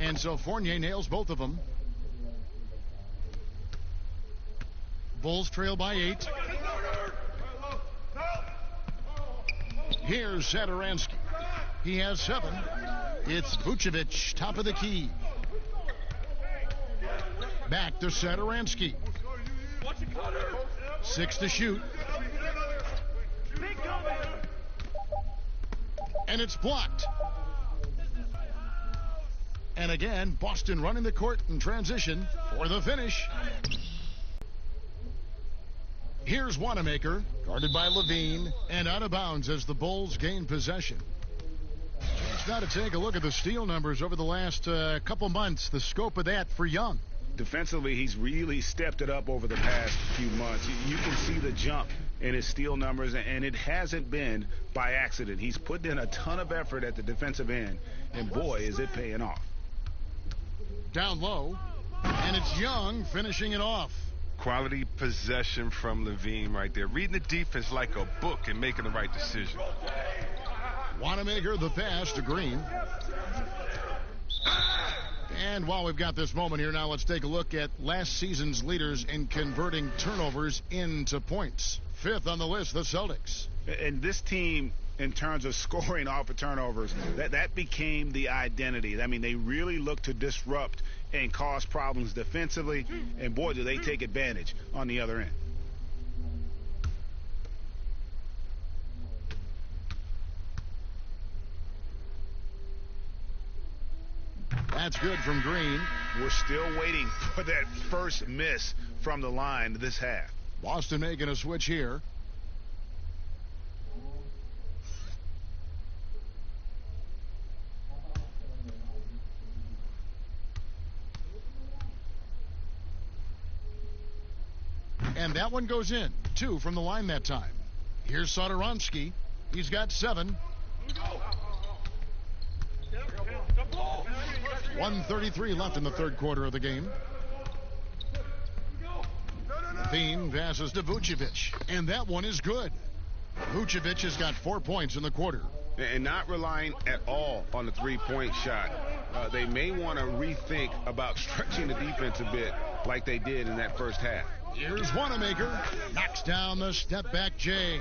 And so Fournier nails both of them. Bulls trail by 8. Here's Satoransky. He has 7. It's Vucevic, top of the key. Back to Satoransky. 6 to shoot. And it's blocked. And again, Boston running the court in transition for the finish. Here's Wanamaker, guarded by Levine, and out of bounds as the Bulls gain possession. Let's now take a look at the steal numbers over the last couple months, the scope of that for Young. Defensively, he's really stepped it up over the past few months. You can see the jump in his steal numbers, and it hasn't been by accident. He's put in a ton of effort at the defensive end, and boy, is it paying off. Down low, and it's Young finishing it off. Quality possession from Levine right there. Reading the defense like a book and making the right decision. Wanamaker the pass to Green. And while we've got this moment here, now let's take a look at last season's leaders in converting turnovers into points. 5th on the list, the Celtics. And this team, in terms of scoring off of turnovers, that became the identity. I mean, they really look to disrupt and cause problems defensively, and boy, do they take advantage on the other end. That's good from Green. We're still waiting for that first miss from the line this half. Boston making a switch here. And that one goes in. 2 from the line that time. Here's Satoransky. He's got 7. 1:33 left in the third quarter of the game. Levine passes to Vucevic, and that one is good. Vucevic has got 4 points in the quarter. And not relying at all on the three-point shot. They may want to rethink about stretching the defense a bit like they did in that first half. Here's Wanamaker. Knocks down the step-back J.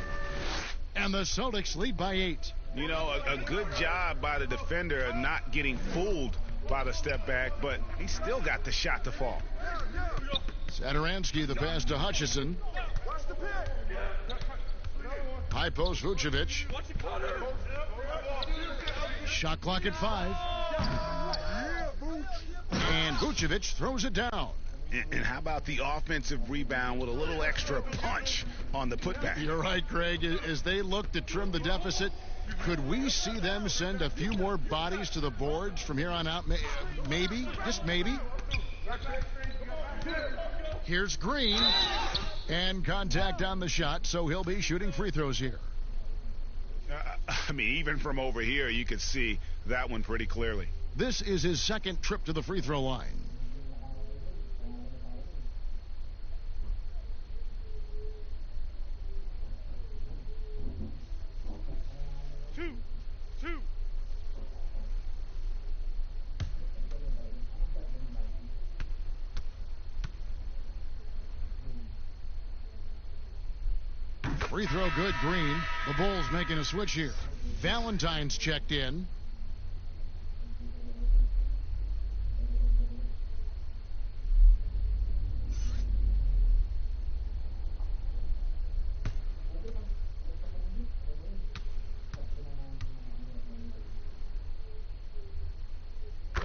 And the Celtics lead by 8. You know, a good job by the defender of not getting fooled by the step back, but he still got the shot to fall. Satoransky the pass to Hutchison. High post Vucevic. Shot clock at 5. And Vucevic throws it down. And how about the offensive rebound with a little extra punch on the putback? You're right, Craig. As they look to trim the deficit, could we see them send a few more bodies to the boards from here on out? Maybe, just maybe. Here's Green. And contact on the shot, so he'll be shooting free throws here. I mean, even from over here, you could see that one pretty clearly. This is his second trip to the free throw line. Two. Free throw good, Green. The Bulls making a switch here. Valentine's checked in.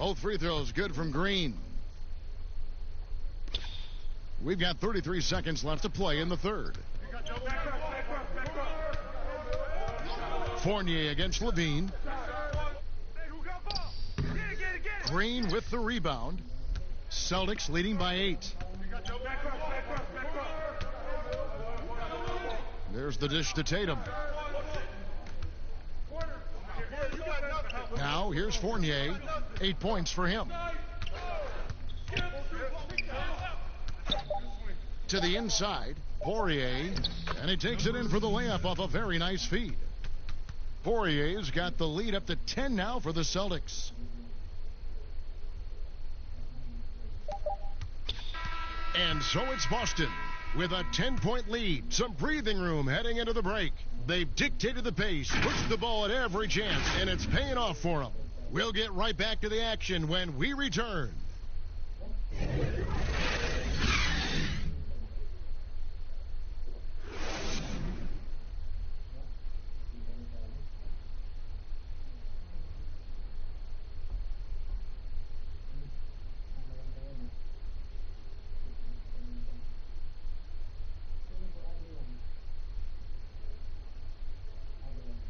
Both free throws good from Green. We've got 33 seconds left to play in the third. Fournier against Levine. Green with the rebound. Celtics leading by 8. There's the dish to Tatum. Now here's Fournier. 8 points for him. To the inside, Poirier, and he takes it in for the layup off a very nice feed. Poirier's got the lead up to 10 now for the Celtics. And so it's Boston with a 10-point lead. Some breathing room heading into the break. They've dictated the pace, pushed the ball at every chance, and it's paying off for them. We'll get right back to the action when we return.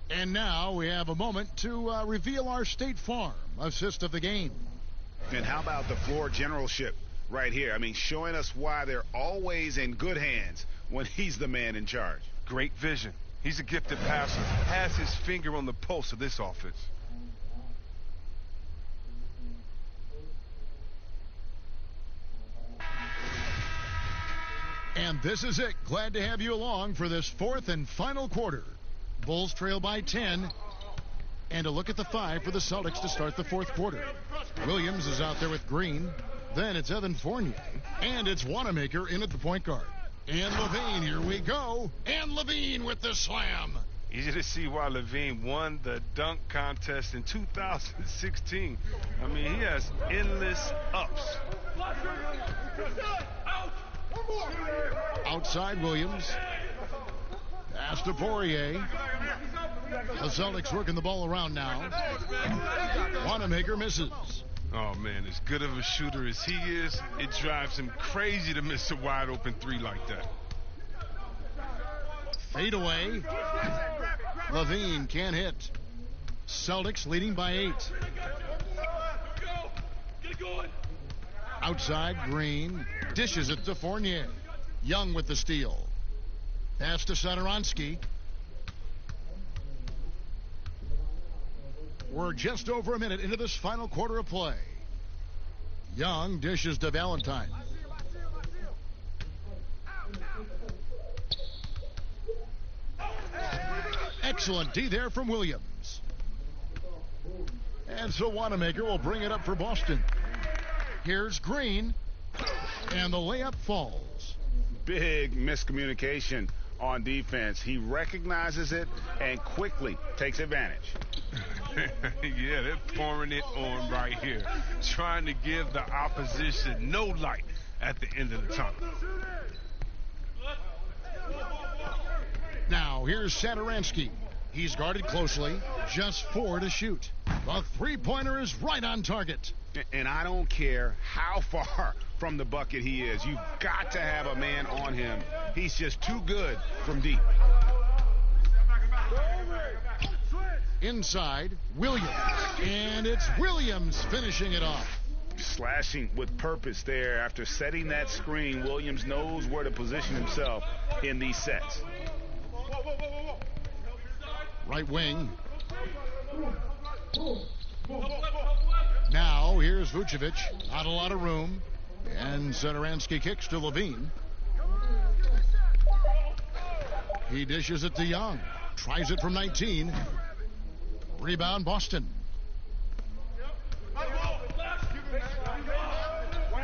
And now we have a moment to reveal our State Farm assist of the game. And how about the floor generalship right here? I mean, showing us why they're always in good hands when he's the man in charge. Great vision. He's a gifted passer. Has his finger on the pulse of this offense. And this is it. Glad to have you along for this fourth and final quarter. Bulls trail by 10. And a look at the 5 for the Celtics to start the fourth quarter. Williams is out there with Green. Then it's Evan Fournier. And it's Wanamaker in at the point guard. And Levine, here we go. And Levine with the slam. Easy to see why Levine won the dunk contest in 2016. I mean, he has endless ups. Outside Williams. Pass to Poirier. The Celtics working the ball around now. Wanamaker misses. Oh, man, as good of a shooter as he is, it drives him crazy to miss a wide-open 3 like that. Fade away. Levine can't hit. Celtics leading by 8. Outside, Green dishes it to Fournier. Young with the steal. Pass to Satoransky. We're just over a minute into this final quarter of play. Young dishes to Valentine. Excellent D there from Williams. And so Wanamaker will bring it up for Boston. Here's Green. And the layup falls. Big miscommunication on defense. He recognizes it and quickly takes advantage. Yeah, they're pouring it on right here. Trying to give the opposition no light at the end of the tunnel. Now, here's Satoransky. He's guarded closely. Just 4 to shoot. The three-pointer is right on target. And I don't care how far from the bucket he is. You've got to have a man on him. He's just too good from deep. Inside, Williams. And it's Williams finishing it off. Slashing with purpose there. After setting that screen, Williams knows where to position himself in these sets. Right wing. Now, here's Vucevic. Not a lot of room. And Satoransky kicks to Levine. He dishes it to Young. Tries it from 19. Rebound, Boston.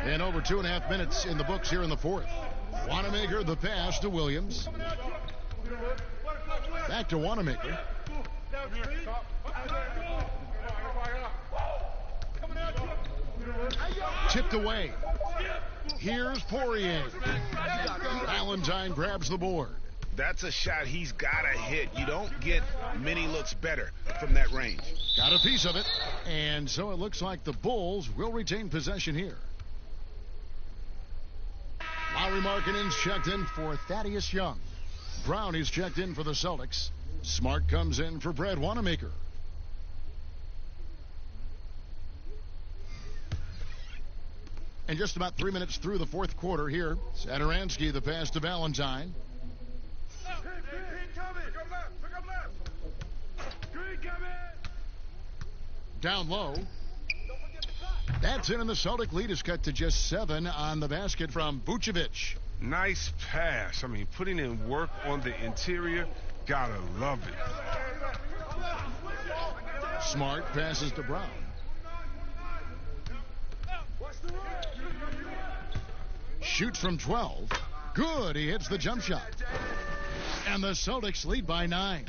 And over 2.5 minutes in the books here in the fourth. Wanamaker, the pass to Williams. Back to Wanamaker. Tipped away. Here's Poirier. Valentine grabs the board. That's a shot he's got to hit. You don't get many looks better from that range. Got a piece of it. And so it looks like the Bulls will retain possession here. Lauri Markkanen's checked in for Thaddeus Young. Brown is checked in for the Celtics. Smart comes in for Brad Wanamaker. And just about 3 minutes through the fourth quarter here, Satoransky, the pass to Valentine. Down low. That's in, and the Celtic lead is cut to just 7 on the basket from Vucevic. Nice pass. I mean, putting in work on the interior. Gotta love it. Smart passes to Brown. Shoots from 12. Good. He hits the jump shot. And the Celtics lead by 9.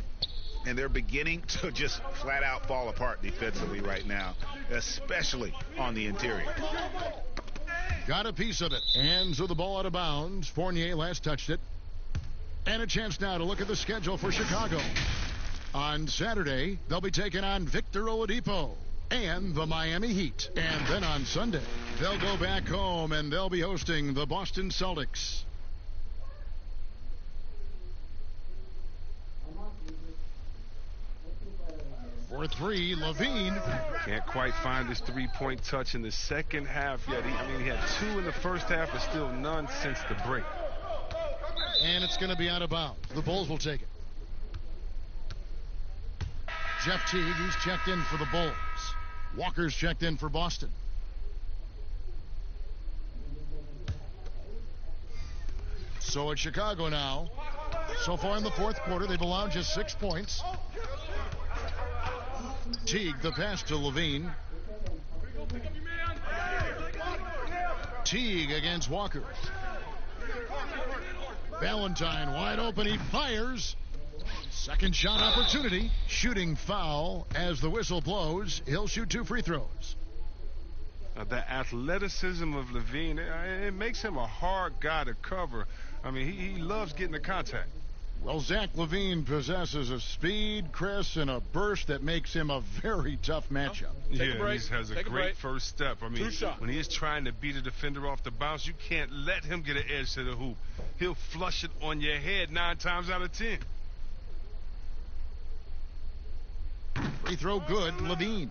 And they're beginning to just flat out fall apart defensively right now, especially on the interior. Got a piece of it. Hands with the ball out of bounds. Fournier last touched it. And a chance now to look at the schedule for Chicago. On Saturday, they'll be taking on Victor Oladipo and the Miami Heat. And then on Sunday, they'll go back home and they'll be hosting the Boston Celtics. For 3, Levine. Can't quite find his three-point touch in the second half yet. He had 2 in the first half, but still none since the break. And it's going to be out of bounds. The Bulls will take it. Jeff Teague, he's checked in for the Bulls. Walker's checked in for Boston. So it's Chicago now. So far in the fourth quarter, they've allowed just 6 points. Teague, the pass to Levine. Teague against Walker. Valentine wide open. He fires. Second shot opportunity. Shooting foul as the whistle blows. He'll shoot 2 free throws. The athleticism of Levine, it makes him a hard guy to cover. I mean, he loves getting the contact. Well, Zach LaVine possesses a speed, Chris, and a burst that makes him a very tough matchup. Yeah, he has a great first step. I mean, when he is trying to beat a defender off the bounce, you can't let him get an edge to the hoop. He'll flush it on your head 9 times out of 10. Free throw good, LaVine.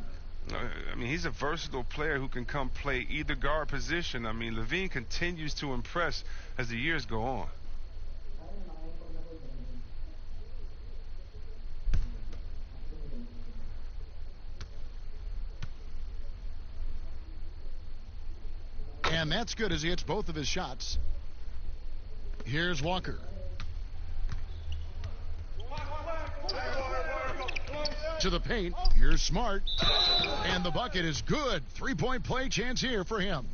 I mean, he's a versatile player who can come play either guard position. I mean, LaVine continues to impress as the years go on. And that's good as he hits both of his shots. Here's Walker. To the paint. Here's Smart. And the bucket is good. 3-point play chance here for him.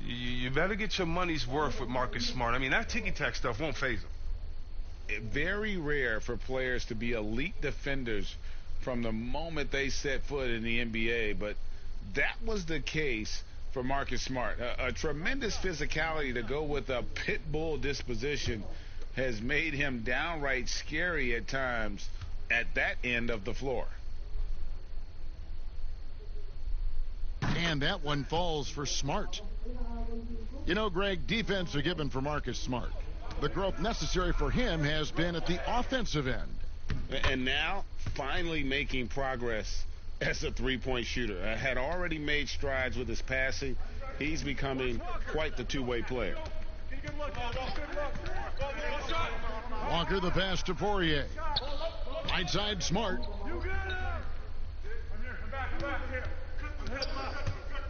You better get your money's worth with Marcus Smart. I mean, that ticky-tack stuff won't faze him. Very rare for players to be elite defenders from the moment they set foot in the NBA, but that was the case for Marcus Smart. A tremendous physicality to go with a pit bull disposition has made him downright scary at times at that end of the floor. And that one falls for Smart. You know, Greg, defense are given for Marcus Smart. The growth necessary for him has been at the offensive end. And now, finally making progress as a three-point shooter. Had already made strides with his passing. He's becoming quite the two-way player. Walker the pass to Poirier. Right side Smart.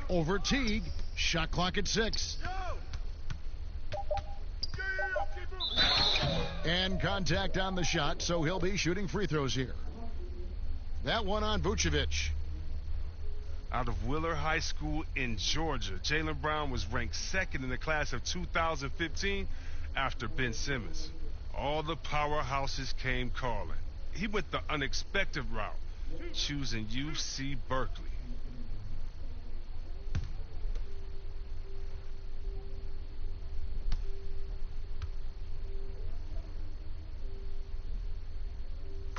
Over Teague. Shot clock at 6. And contact on the shot, so he'll be shooting free throws here. That one on Vucevic. Out of Willard High School in Georgia, Jaylen Brown was ranked 2nd in the class of 2015 after Ben Simmons. All the powerhouses came calling. He went the unexpected route, choosing UC Berkeley.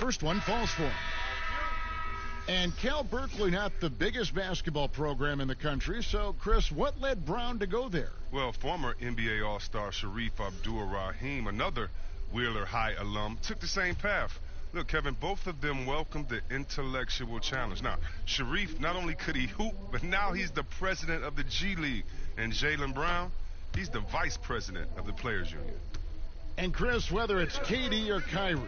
first one falls for him. And Cal Berkeley, not the biggest basketball program in the country. So, Chris, what led Brown to go there? Well, former NBA All-Star Sharif Abdul-Rahim, another Wheeler High alum, took the same path. Look, Kevin, both of them welcomed the intellectual challenge. Now, Sharif, not only could he hoop, but now he's the president of the G League. And Jaylen Brown, he's the vice president of the Players Union. And, Chris, whether it's KD or Kyrie,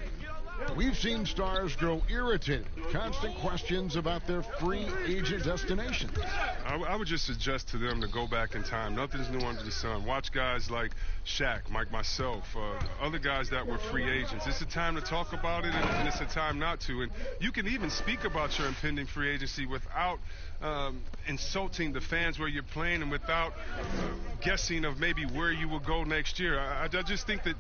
we've seen stars grow irritated. Constant questions about their free agent destinations. I would just suggest to them to go back in time. Nothing's new under the sun. Watch guys like Shaq, myself, other guys that were free agents. It's a time to talk about it, and it's a time not to. And you can even speak about your impending free agency without insulting the fans where you're playing and without guessing of maybe where you will go next year. I just think that,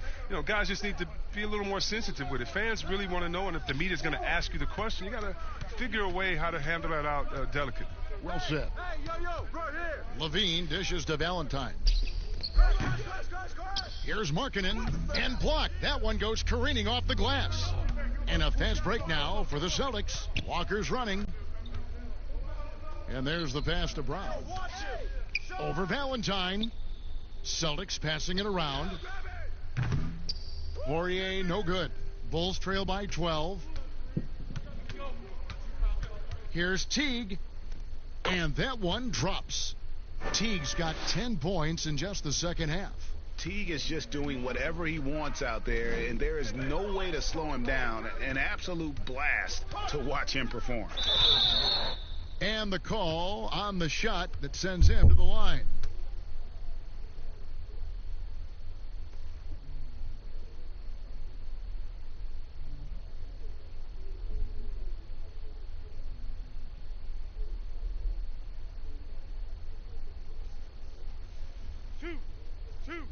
guys just need to be a little more sensitive with it. Fans really want to know, and if the media's going to ask you the question, you got to figure a way how to handle that out delicately. Well said. Hey, yo, right here. Levine dishes to Valentine. Here's Markkanen and blocked. That one goes careening off the glass. And a fast break now for the Celtics. Walker's running. And there's the pass to Brown. Over Valentine. Celtics passing it around. Poirier, no good. Bulls trail by 12. Here's Teague. And that one drops. Teague's got 10 points in just the second half. Teague is just doing whatever he wants out there, and there is no way to slow him down. An absolute blast to watch him perform. And the call on the shot that sends him to the line. Two.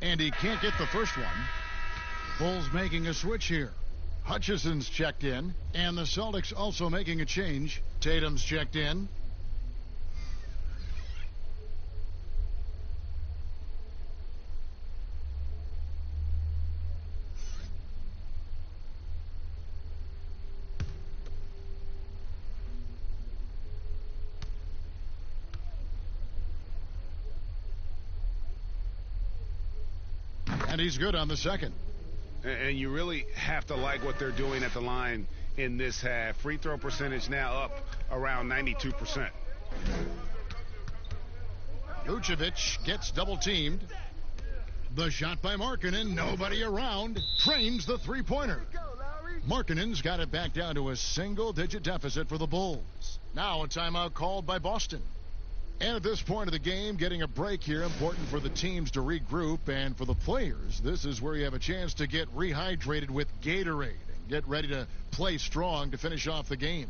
And he can't get the first one. Bulls making a switch here. Hutchison's checked in, and the Celtics also making a change. Tatum's checked in. And he's good on the second. And you really have to like what they're doing at the line in this half. Free throw percentage now up around 92%. Vucevic gets double teamed. The shot by Markkanen, nobody around, trains the three-pointer. Markkanen's got it back down to a single-digit deficit for the Bulls. Now a timeout called by Boston. And at this point of the game, getting a break here, important for the teams to regroup, and for the players, this is where you have a chance to get rehydrated with Gatorade and get ready to play strong to finish off the game.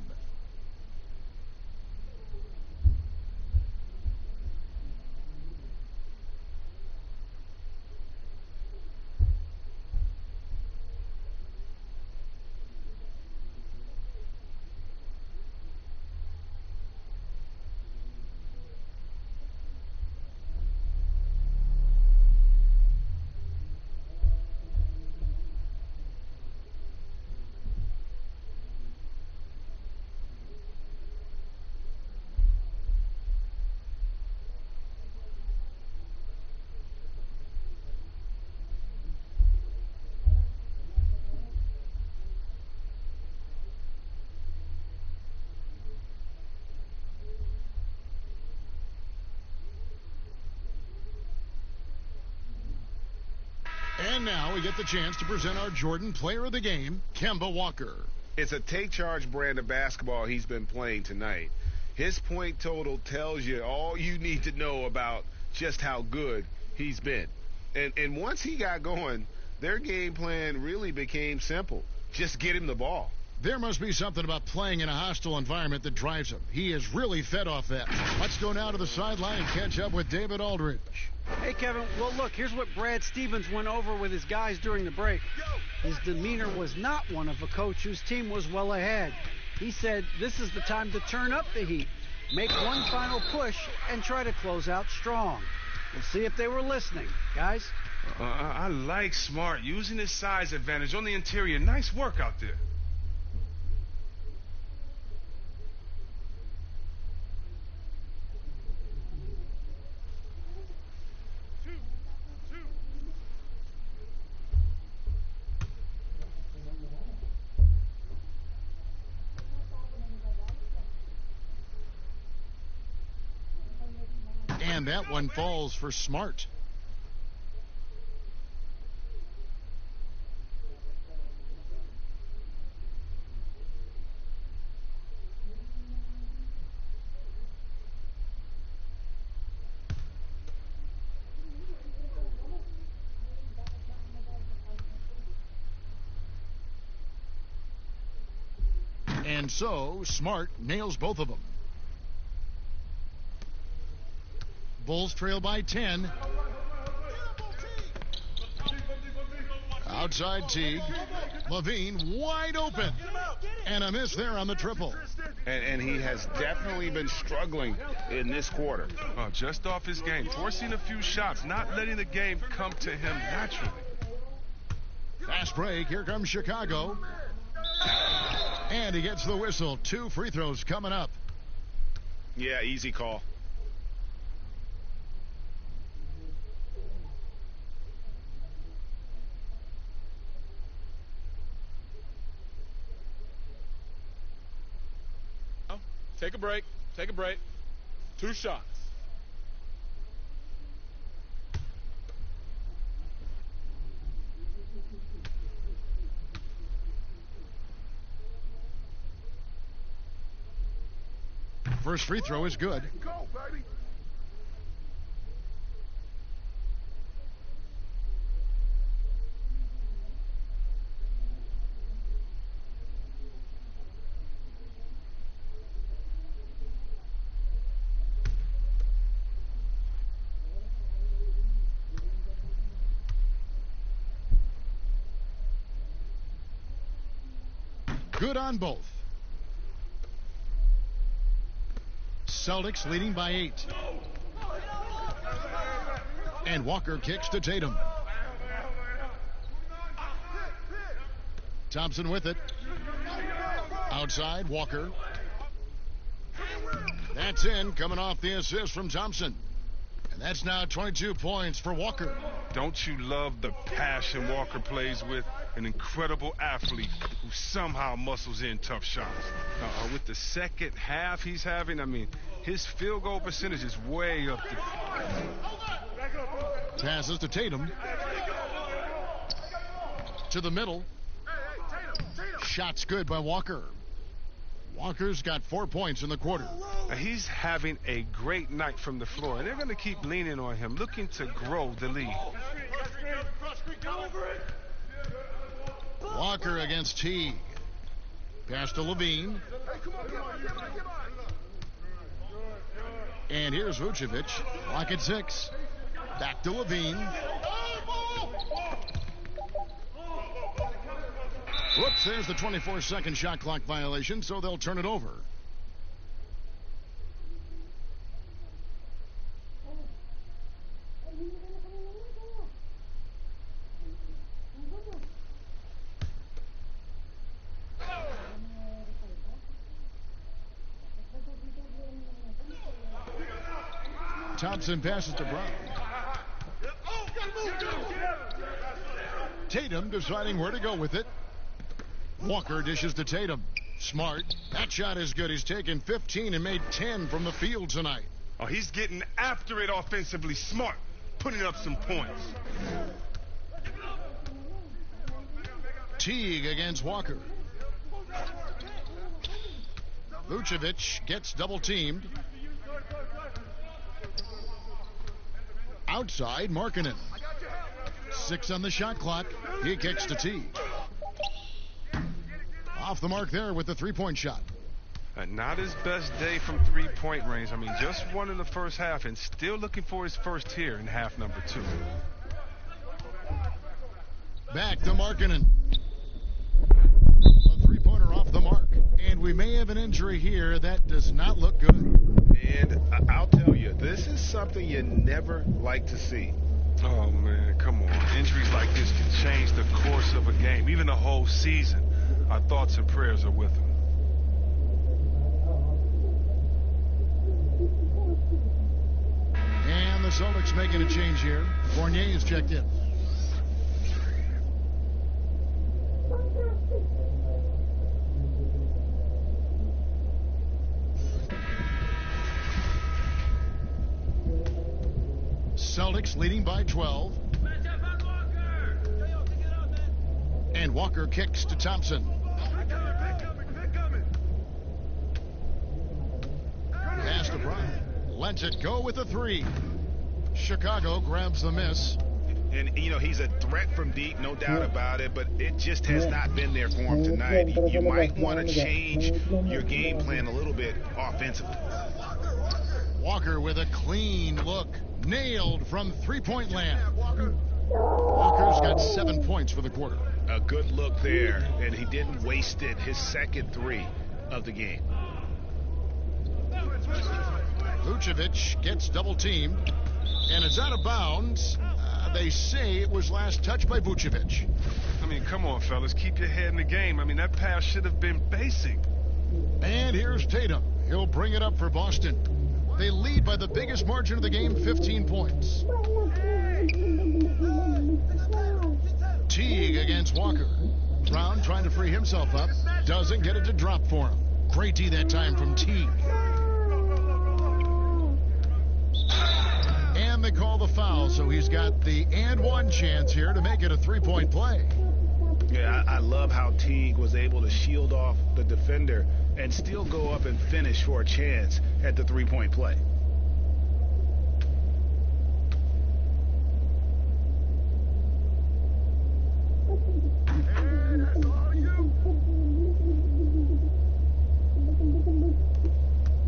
And now we get the chance to present our Jordan Player of the Game, Kemba Walker. It's a take-charge brand of basketball he's been playing tonight. His point total tells you all you need to know about just how good he's been. And once he got going, their game plan really became simple. Just get him the ball. There must be something about playing in a hostile environment that drives him. He is really fed off that. Let's go now to the sideline and catch up with David Aldridge. Hey, Kevin, well, look, here's what Brad Stevens went over with his guys during the break. His demeanor was not one of a coach whose team was well ahead. He said this is the time to turn up the heat, make one final push, and try to close out strong. We'll see if they were listening. Guys? I like Smart using his size advantage on the interior. Nice work out there. And that one falls for Smart. And so, Smart nails both of them. Bulls trail by 10. Outside Teague. Levine wide open. And a miss there on the triple. And he has definitely been struggling in this quarter. Just off his game, forcing a few shots, not letting the game come to him naturally. Fast break. Here comes Chicago. And he gets the whistle. 2 free throws coming up. Yeah, easy call. Take a break. Take a break. 2 shots. First free throw is good. Go, baby. Good on both. Celtics leading by 8. And Walker kicks to Tatum. Thompson with it. Outside, Walker. That's in, coming off the assist from Thompson. And that's now 22 points for Walker. Don't you love the passion Walker plays with? An incredible athlete who somehow muscles in tough shots. With the second half he's having, I mean, his field goal percentage is way up there. Passes to Tatum. To the middle. Shots good by Walker. Walker's got 4 points in the quarter. He's having a great night from the floor, and they're going to keep leaning on him, looking to grow the lead. Walker against Teague. Pass to Levine. And here's Vucevic. Lock at 6. Back to Levine. Whoops, there's the 24-second shot clock violation, so they'll turn it over. Thompson passes to Brown. Tatum deciding where to go with it. Walker dishes to Tatum. Smart. That shot is good. He's taken 15 and made 10 from the field tonight. Oh, he's getting after it offensively. Smart. Putting up some points. Teague against Walker. Vucevic gets double teamed. Outside, Markkanen. 6 on the shot clock. He kicks to Teague. Off the mark there with the three-point shot. Not his best day from three-point range. I mean, just one in the first half and still looking for his first here in half number 2. Back to Markkanen. A three-pointer off the mark. And we may of an injury here. That does not look good. And I'll tell you, this is something you never like to see. Oh, man, come on. Injuries like this can change the course of a game, even a whole season. Our thoughts and prayers are with him. And the Celtics making a change here. Fournier is checked in. Celtics leading by 12. And Walker kicks to Thompson. Pass to Brown. Lets it go with a three. Chicago grabs the miss. And, you know, he's a threat from deep, no doubt about it, but it just has not been there for him tonight. You might want to change your game plan a little bit offensively. Walker with a clean look. Nailed from three-point land. Walker's got 7 points for the quarter. A good look there, and he didn't waste it. His second three of the game. Vucevic gets double-teamed, and it's out of bounds. They say it was last touched by Vucevic. I mean, come on, fellas. Keep your head in the game. I mean, that pass should have been basic. And here's Tatum. He'll bring it up for Boston. They lead by the biggest margin of the game, 15 points. Teague against Walker. Brown trying to free himself up. Doesn't get it to drop for him. Great D that time from Teague. And they call the foul, so he's got the and one chance here to make it a three-point play. Yeah, I love how Teague was able to shield off the defender and still go up and finish for a chance at the three-point play.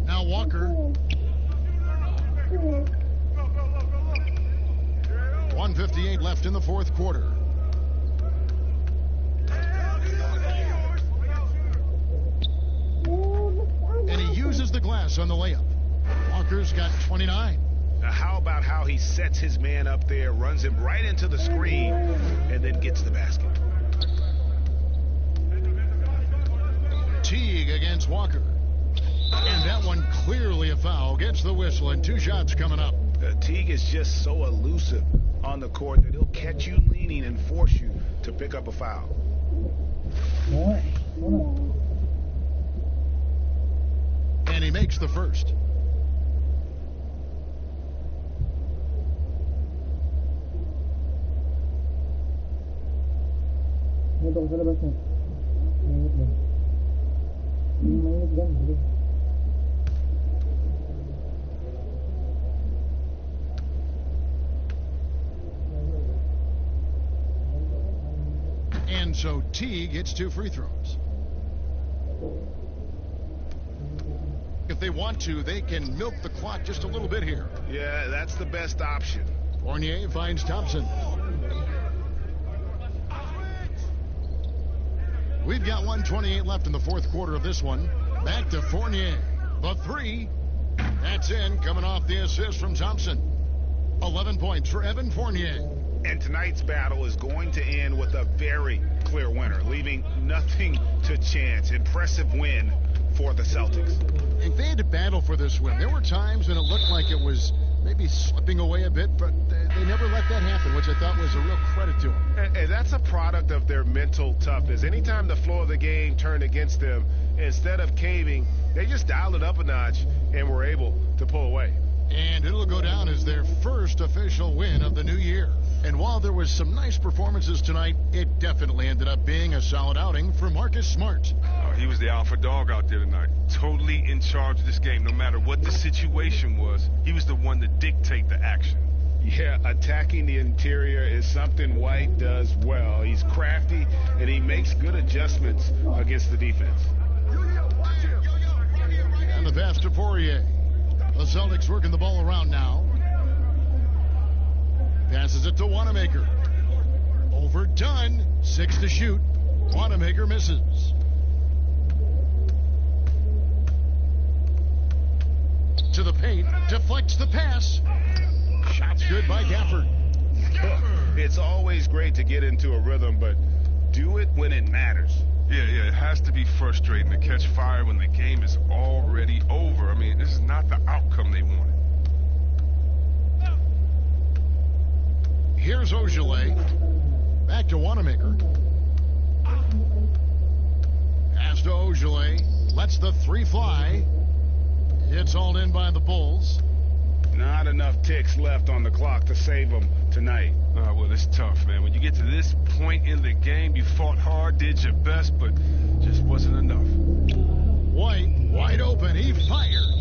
Now Walker. 1:58 left in the fourth quarter. And he uses the glass on the layup. Walker's got 29. Now how about how he sets his man up there, runs him right into the screen, and then gets the basket. Teague against Walker. And that one clearly a foul. Gets the whistle, and 2 shots coming up. Teague is just so elusive on the court that he'll catch you leaning and force you to pick up a foul. And he makes the first. And so Teague hits 2 free throws. If they want to, they can milk the clock just a little bit here. Yeah, that's the best option. Fournier finds Thompson. We've got 1:28 left in the fourth quarter of this one. Back to Fournier. The three. That's in, coming off the assist from Thompson. 11 points for Evan Fournier. And tonight's battle is going to end with a very clear winner, leaving nothing to chance. Impressive win for the Celtics. If they had to battle for this win, there were times when it looked like it was maybe slipping away a bit, but they never let that happen, which I thought was a real credit to them. And that's a product of their mental toughness. Anytime the flow of the game turned against them, instead of caving, they just dialed it up a notch and were able to pull away. And it'll go down as their first official win of the new year. And while there was some nice performances tonight, it definitely ended up being a solid outing for Marcus Smart. He was the alpha dog out there tonight. Totally in charge of this game. No matter what the situation was, he was the one to dictate the action. Yeah, attacking the interior is something White does well. He's crafty, and he makes good adjustments against the defense. And the pass to Poirier. The Celtics working the ball around now. Passes it to Wanamaker. Overdone. 6 to shoot. Wanamaker misses. To the paint, deflects the pass. Shot's good by Gafford. It's always great to get into a rhythm, but do it when it matters. Yeah, it has to be frustrating to catch fire when the game is already over. I mean, this is not the outcome they wanted. Here's Ojale. Back to Wanamaker. Pass to Ojale. Lets the three fly. It's hauled in by the Bulls. Not enough ticks left on the clock to save them tonight. Well, it's tough, man. When you get to this point in the game, you fought hard, did your best, but just wasn't enough. White, wide open. He fires.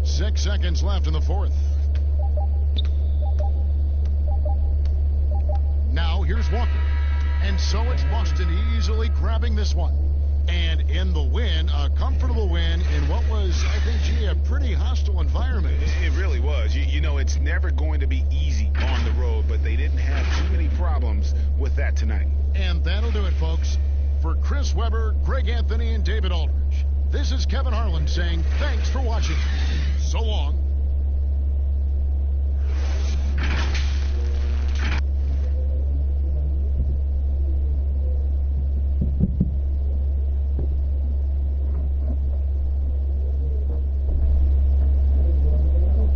Six seconds left in the fourth. Now here's Walker. And so it's Boston easily grabbing this one. And in the win, a comfortable win in what was, I think, a pretty hostile environment. It really was. You know, it's never going to be easy on the road, but they didn't have too many problems with that tonight. And that'll do it, folks. For Chris Webber, Greg Anthony, and David Aldridge, this is Kevin Harlan saying thanks for watching. So long.